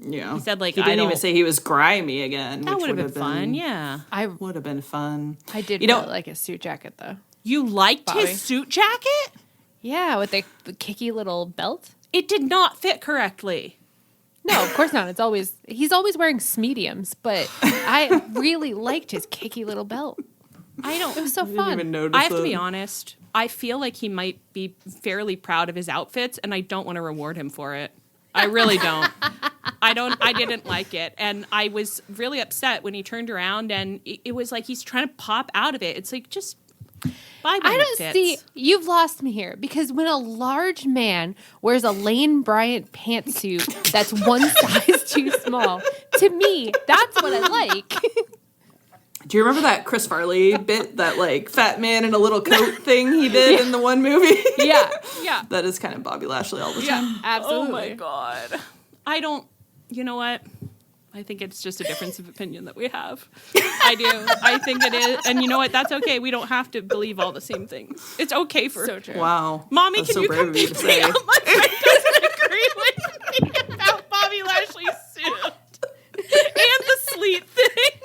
Yeah. He said, like, he didn't even say he was grimy again. That which would have been fun, yeah. I would have been fun. I did really like his suit jacket, though. You liked Bobby. his suit jacket? Yeah, with the kicky little belt. It did not fit correctly. No, of course not. He's always wearing mediums, but I really liked his kicky little belt. It was so fun. Didn't even notice I have to be honest. I feel like he might be fairly proud of his outfits, and I don't want to reward him for it. I really don't. I didn't like it. And I was really upset when he turned around and it was like he's trying to pop out of it. It's like, just buy one that fits. See, you've lost me here because when a large man wears a Lane Bryant pantsuit that's one size too small, to me, that's what I like. Do you remember that Chris Farley bit, that like fat man in a little coat thing he did in the one movie? Yeah. That is kind of Bobby Lashly all the time. Absolutely. Oh my God. You know what? I think it's just a difference of opinion that we have. I do. I think it is. And you know what? That's okay. We don't have to believe all the same things. It's okay for... So true. Wow. Mommy, That's can so you brave come of you pick to me say. up? My friend doesn't agree with me about Bobby Lashley's suit. And the sleet thing.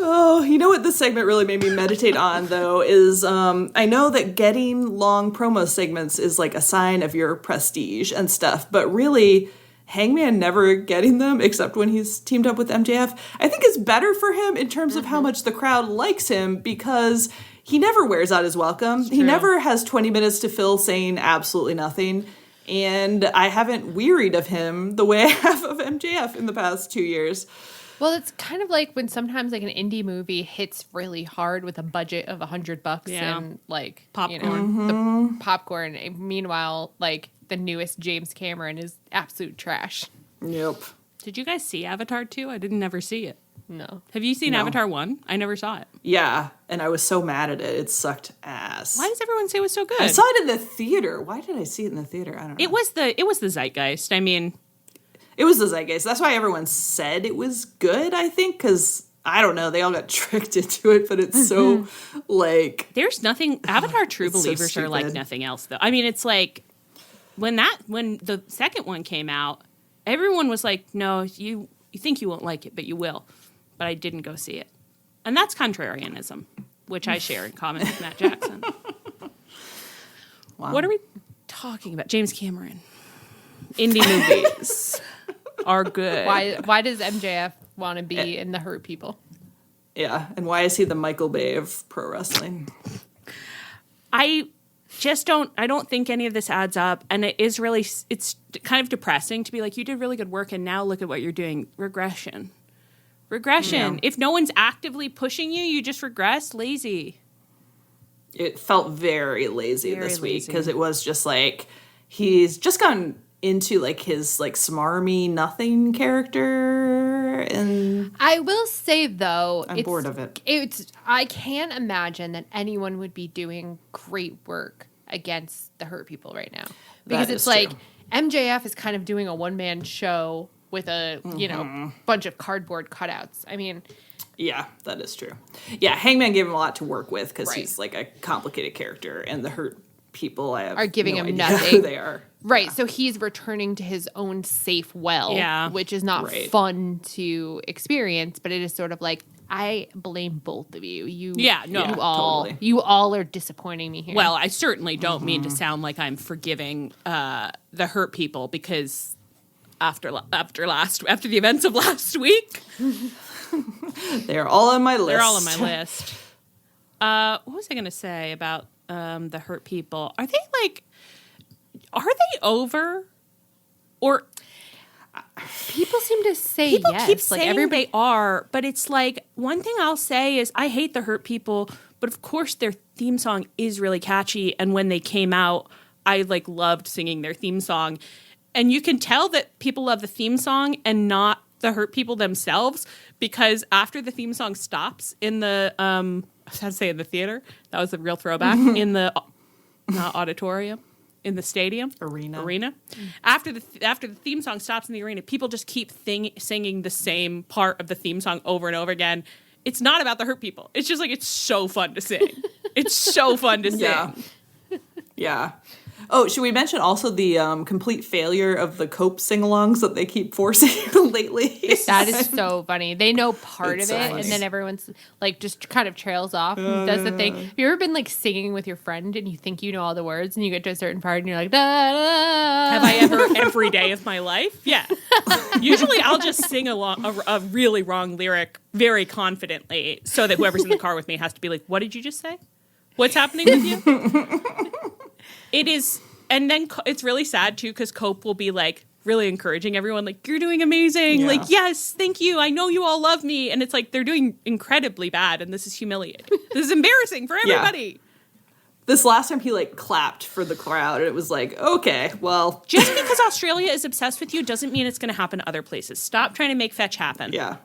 Oh, you know what this segment really made me meditate on, though, is I know that getting long promo segments is like a sign of your prestige and stuff, but really, Hangman never getting them except when he's teamed up with MJF, I think is better for him in terms of how much the crowd likes him, because he never wears out his welcome. He never has 20 minutes to fill saying absolutely nothing. And I haven't wearied of him the way I have of MJF in the past 2 years. Well, it's kind of like when sometimes like an indie movie hits really hard with a budget of $100 and like Popcorn. The popcorn. Meanwhile, like the newest James Cameron is absolute trash. Yep. Did you guys see Avatar 2? I didn't never see it. No. Have you seen Avatar 1? I never saw it. Yeah, and I was so mad at it. It sucked ass. Why does everyone say it was so good? I saw it in the theater. Why did I see it in the theater? I don't know. It was the zeitgeist. I mean, it was the zeitgeist. That's why everyone said it was good, I think, because, I don't know, they all got tricked into it, but it's so, like... There's nothing... Avatar True so Believers are like stupid. nothing else, though. I mean, it's like, when the second one came out, everyone was like, no, you think you won't like it, but you will. But I didn't go see it. And that's contrarianism, which I share in common with Matt Jackson. Wow. What are we talking about? James Cameron. Indie movies. are good. Why does MJF want to be in the Hurt People? Yeah, and why is he the Michael Bay of pro wrestling? I don't think any of this adds up, and it's kind of depressing to be like, you did really good work and now look at what you're doing. Regression. Yeah. If no one's actively pushing you, you just regress. Lazy. It felt very lazy this week because it was just like he's just gone into like his like smarmy nothing character, and I will say though, I'm bored of it. I can't imagine that anyone would be doing great work against the Hurt People right now, because it's like true. MJF is kind of doing a one-man show with a bunch of cardboard cutouts. I mean, yeah, that is true. Yeah, Hangman gave him a lot to work with because he's like a complicated character, and the Hurt People are giving him nothing. Who they are. Right, so he's returning to his own safe well, which is not fun to experience, but it is sort of like, I blame both of you. You all are disappointing me here. Well, I certainly don't mean to sound like I'm forgiving the Hurt People, because after the events of last week, they're all on my list. They're all on my list. What was I going to say about the Hurt People? Are they over? Or people seem to say people yes. Keep saying they are, but it's like, one thing I'll say is I hate the Hurt People, but of course their theme song is really catchy, and when they came out, I like loved singing their theme song. And you can tell that people love the theme song and not the Hurt People themselves, because after the theme song stops in the I was going to say in the theater, that was a real throwback, in the not auditorium, in the stadium arena. After the theme song stops in the arena, people just keep singing the same part of the theme song over and over again. It's not about the Hurt People. It's just like, it's so fun to sing. It's so fun to sing. Yeah. Oh, should we mention also the complete failure of the Cope sing-alongs that they keep forcing lately? That is so funny. They know part of it, and then everyone's like just kind of trails off and does the thing. Have you ever been like singing with your friend and you think you know all the words, and you get to a certain part and you're like, da, da. Have I ever every day of my life? Yeah. Usually I'll just sing a really wrong lyric very confidently, so that whoever's in the car with me has to be like, what did you just say? What's happening with you? It is, and then it's really sad too, because Cope will be like really encouraging everyone, like, you're doing amazing, like, yes, thank you, I know you all love me, and it's like they're doing incredibly bad, and this is humiliating. This is embarrassing for everybody. This last time he like clapped for the crowd, and it was like, okay, well, just because Australia is obsessed with you doesn't mean it's going to happen other places. Stop trying to make fetch happen. Yeah,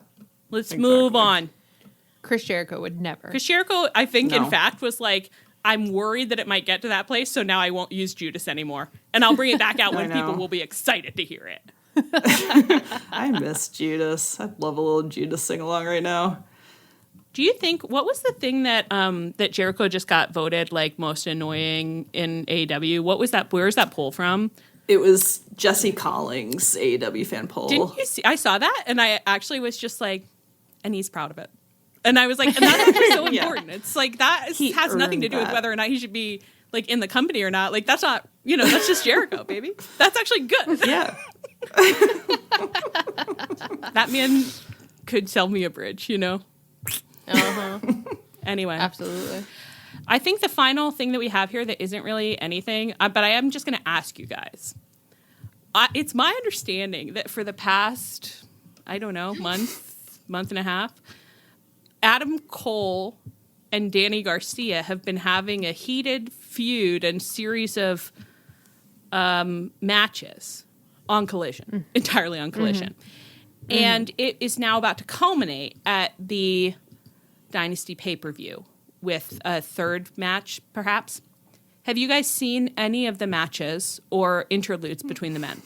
let's move on. Chris Jericho would never. Chris Jericho, I think, in fact, was like, I'm worried that it might get to that place, so now I won't use Judas anymore. And I'll bring it back out when people will be excited to hear it. I miss Judas. I'd love a little Judas sing-along right now. Do you think, what was the thing that that Jericho just got voted like most annoying in AEW? What was that? Where's that poll from? It was Jesse Collins' AEW fan poll. Didn't you see? I saw that, and I actually was just like, and he's proud of it. And I was like, and that's actually so important. It's like, that has nothing to do with whether or not he should be like in the company or not. Like, that's not, that's just Jericho, baby. That's actually good. Yeah. That man could sell me a bridge, Uh-huh. Anyway. Absolutely. I think the final thing that we have here that isn't really anything, but I am just going to ask you guys. It's my understanding that for the past, I don't know, month and a half, Adam Cole and Danny Garcia have been having a heated feud and series of matches on Collision, entirely on Collision. Mm-hmm. And it is now about to culminate at the Dynasty pay-per-view with a third match, perhaps. Have you guys seen any of the matches or interludes between the men?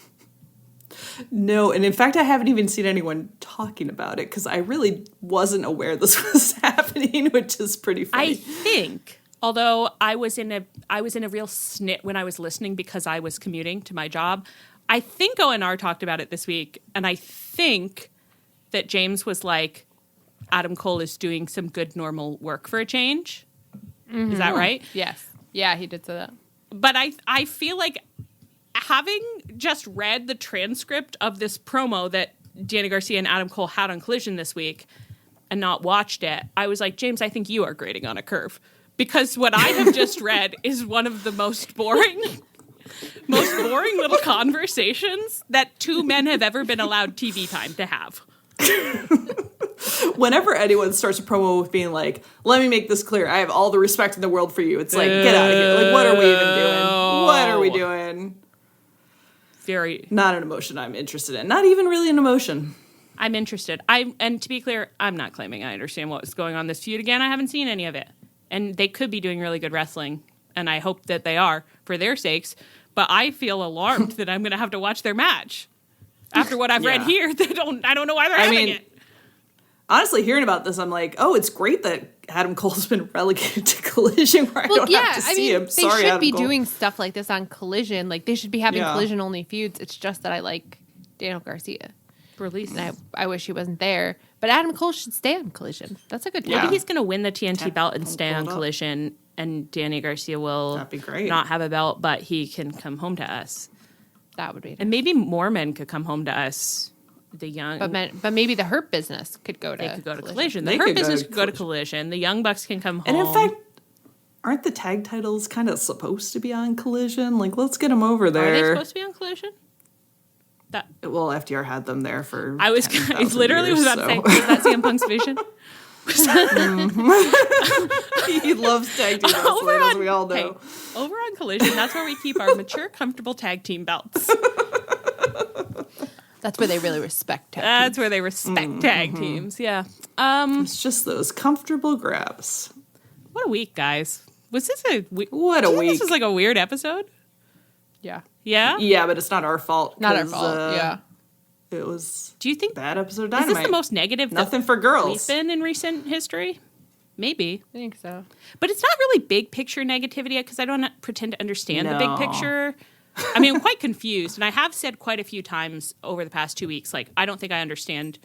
No, and in fact, I haven't even seen anyone talking about it because I really wasn't aware this was happening, which is pretty funny. I think, although I was in a real snit when I was listening because I was commuting to my job, I think ONR talked about it this week, and I think that James was like, Adam Cole is doing some good normal work for a change. Mm-hmm. Is that right? Yes. Yeah, he did say that. But I feel like having just read the transcript of this promo that Danny Garcia and Adam Cole had on Collision this week and not watched it, I was like, James, I think you are grading on a curve. Because what I have just read is one of the most boring little conversations that two men have ever been allowed TV time to have. Whenever anyone starts a promo with being like, let me make this clear, I have all the respect in the world for you, it's like, get out of here. Like, what are we even doing? What are we doing? Very. Not an emotion I'm interested in. Not even really an emotion. I'm interested. And to be clear, I'm not claiming I understand what's going on this feud again. I haven't seen any of it. And they could be doing really good wrestling, and I hope that they are for their sakes. But I feel alarmed that I'm going to have to watch their match. After what I've read here, I don't know why they're having it. Honestly, hearing about this, I'm like, oh, it's great that Adam Cole's been relegated to Collision where I don't have to see him. Sorry, they should Adam be Cole. doing stuff like this on Collision. Like, they should be having Collision-only feuds. It's just that I like Daniel Garcia. Release. And I wish he wasn't there. But Adam Cole should stay on Collision. That's a good time. Maybe he's going to win the TNT belt and stay on Collision, and Danny Garcia will That'd be great. not have a belt, but he can come home to us. That would be nice. And maybe more men could come home to us. The young, but maybe the Hurt Business could go to. They could go to Collision. The Hurt Business could go to Collision. The Young Bucks can come home. And in fact, aren't the tag titles kind of supposed to be on Collision? Like, let's get them over there. Are they supposed to be on Collision? Well, FDR had them there for. I was literally years, was about to say, was that CM Punk's vision? He loves tag team wrestling, as we all know. Hey, over on Collision, that's where we keep our mature, comfortable tag team belts. That's where they really respect tag That's where they respect tag teams. Yeah. It's just those comfortable grabs. What a week, guys. Was this a week? What a week. This was like a weird episode. Yeah. Yeah. Yeah, but it's not our fault. Not our fault. Yeah. It was. Do you think bad episode of Dynamite? Dynamite? Is this the most negative? Nothing for girls. We've been in recent history. Maybe. I think so. But it's not really big picture negativity because I don't pretend to understand the big picture. I mean, I'm quite confused, and I have said quite a few times over the past 2 weeks, like, I don't think I understand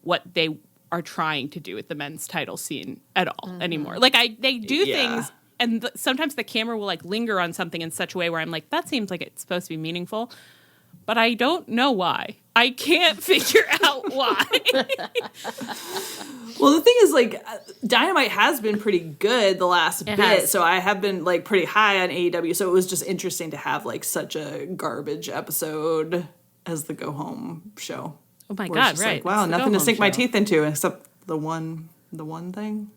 what they are trying to do with the men's title scene at all anymore. Like, they do things, and sometimes the camera will, like, linger on something in such a way where I'm like, that seems like it's supposed to be meaningful, but I don't know why. I can't figure out why. Well, the thing is, like, Dynamite has been pretty good the last bit, so I have been, like, pretty high on AEW, so it was just interesting to have, like, such a garbage episode as the go-home show. Oh, my God, right. Like, wow, nothing to sink my teeth into except the one thing.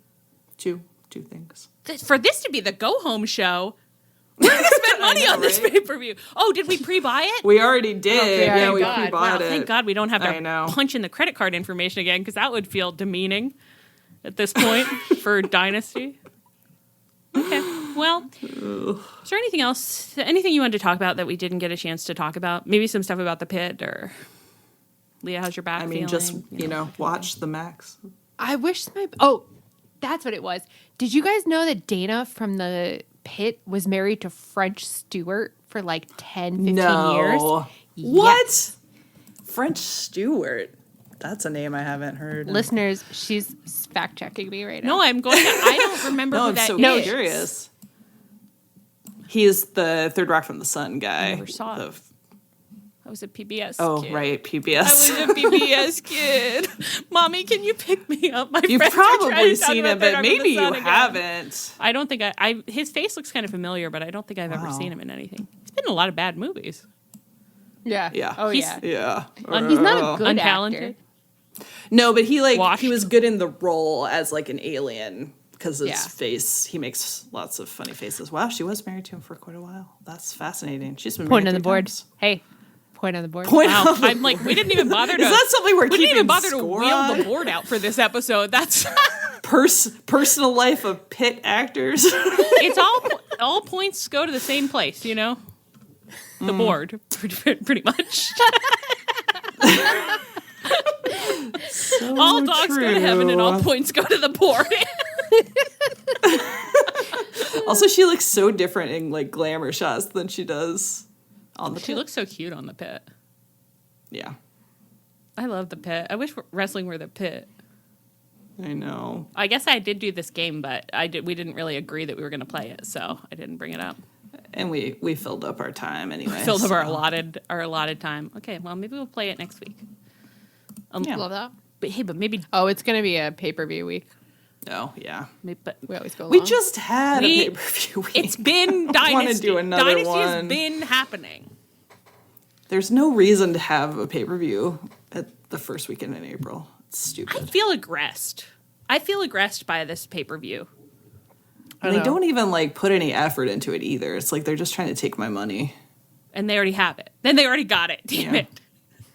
Two things. For this to be the go-home show, we're going to spend money on this pay-per-view. Oh, did we pre-buy it? We already did. Okay, yeah, we God. pre-bought it. Thank God we don't have to punch in the credit card information again, because that would feel demeaning at this point for Dynasty. Okay, well, is there anything else, anything you wanted to talk about that we didn't get a chance to talk about? Maybe some stuff about the Pit, or Leah, how's your back feeling? Just, watch the Max. I wish that's what it was. Did you guys know that Dana from the Pit was married to French Stewart for like 10, 15 years? What? Yes. French Stewart. That's a name I haven't heard. Listeners, she's fact-checking me right now. No, I'm going to, I don't remember who that is. No, I'm so curious. He is the Third Rock from the Sun guy. I never saw it. I was a PBS kid. Oh, right, PBS. I was a PBS kid. Mommy, can you pick me up? My You've friends are trying probably to talk seen about it, Third but Rock from maybe the you Sun again. haven't. I don't think his face looks kind of familiar, but I don't think I've ever seen him in anything. He's been in a lot of bad movies. Yeah. Yeah. Oh, He's- yeah. Yeah. He's not a good Untalented. actor. No, but he Washed. he was good in the role as like an alien because his Yeah. face. He makes lots of funny faces. Wow, she was married to him for quite a while. That's fascinating. She's been Point married on the 3 board. times. Hey, point on the board. Point Wow, on the I'm like, we didn't even bother to. Is that something we're we keeping didn't even bother to score wheel on? the board out for this episode. That's Personal life of Pitt actors. it's all points go to the same place, you know, the board, pretty much. All dogs go to heaven, and all points go to the board. Also, she looks so different in like glamour shots than she does on the She Pit. looks so cute on the Pit. Yeah, I love the Pit. I wish wrestling were the Pit. I know. I guess I did do this game, but we didn't really agree that we were going to play it, so I didn't bring it up. And we filled up our time anyway. Filled up our allotted time. Okay, well, maybe we'll play it next week. Love that. But hey, but maybe it's going to be a pay-per-view week. Oh, yeah. but We always go long. We just had a pay-per-view week. it's been Dynasty. I want to do another Dynasty one. has been happening. There's no reason to have a pay-per-view at the first weekend in April. It's stupid. I feel aggressed by this pay-per-view. And they don't even like put any effort into it either. It's like they're just trying to take my money. And they already have it. Then they already got it. Damn it.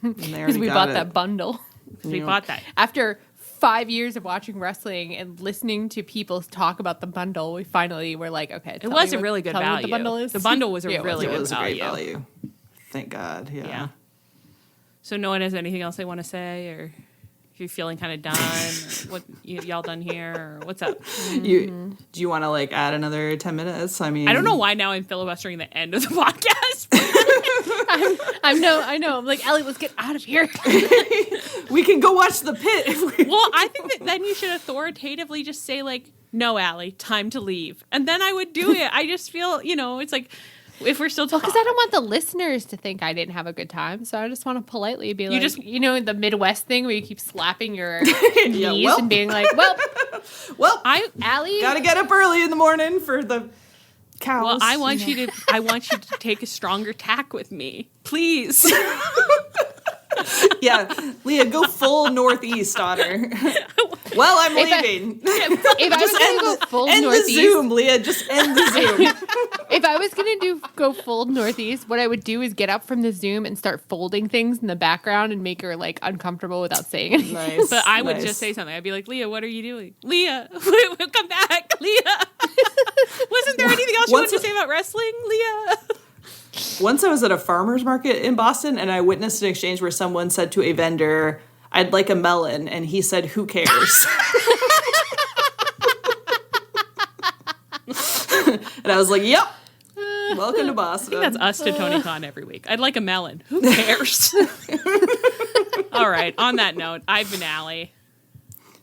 Because we bought that bundle. We bought that. After 5 years of watching wrestling and listening to people talk about the bundle, we finally were like, okay. It was a really good value. The bundle is. The bundle was a really good It was a great value. value. Thank God. Yeah. So no one has anything else they want to say, or if you're feeling kind of done, or what y'all done here, or what's up? Do you want to like add another 10 minutes? I mean, I don't know why now I'm filibustering the end of the podcast. I know. I'm like, Ellie, let's get out of here. We can go watch the Pit. If we Well, I think that then you should authoritatively just say like, no, Allie, time to leave. And then I would do it. I just feel, it's like, if we're still talking. Because I don't want the listeners to think I didn't have a good time. So I just want to politely be like, the Midwest thing where you keep slapping your knees and being like, Allie. Gotta get up early in the morning for the cows. Well, I want you to take a stronger tack with me. Please. Yeah, Leah, go full northeast on her. Well, I'm leaving. If I was going to go full end northeast, the Zoom, Leah. Just end the Zoom. If I was going to go full northeast, what I would do is get up from the Zoom and start folding things in the background and make her like uncomfortable without saying anything. Nice. But I would just say something. I'd be like, Leah, what are you doing? Leah, come back, Leah. Wasn't there anything else you wanted to say about wrestling, Leah? Once I was at a farmer's market in Boston, and I witnessed an exchange where someone said to a vendor, "I'd like a melon," and he said, "Who cares?" And I was like, "Yep, welcome to Boston." I think that's us to Tony Khan every week. I'd like a melon. Who cares? All right. On that note, I've been Allie.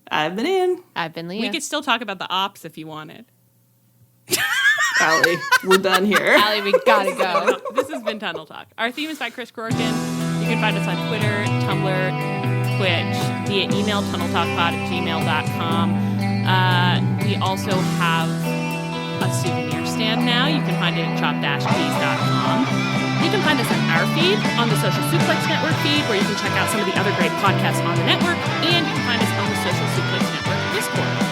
I've been in. I've been Leah. We could still talk about the ops if you wanted. Allie, we're done here. Allie, we gotta go. This has been Tunnel Talk. Our theme is by Chris Corkin. You can find us on Twitter, Tumblr, Twitch, via email, tunneltalkpod@gmail.com. We also have a souvenir stand now. You can find it at chop-keys.com. You can find us on our feed, on the Social Suplex Network feed, where you can check out some of the other great podcasts on the network, and you can find us on the Social Suplex Network Discord.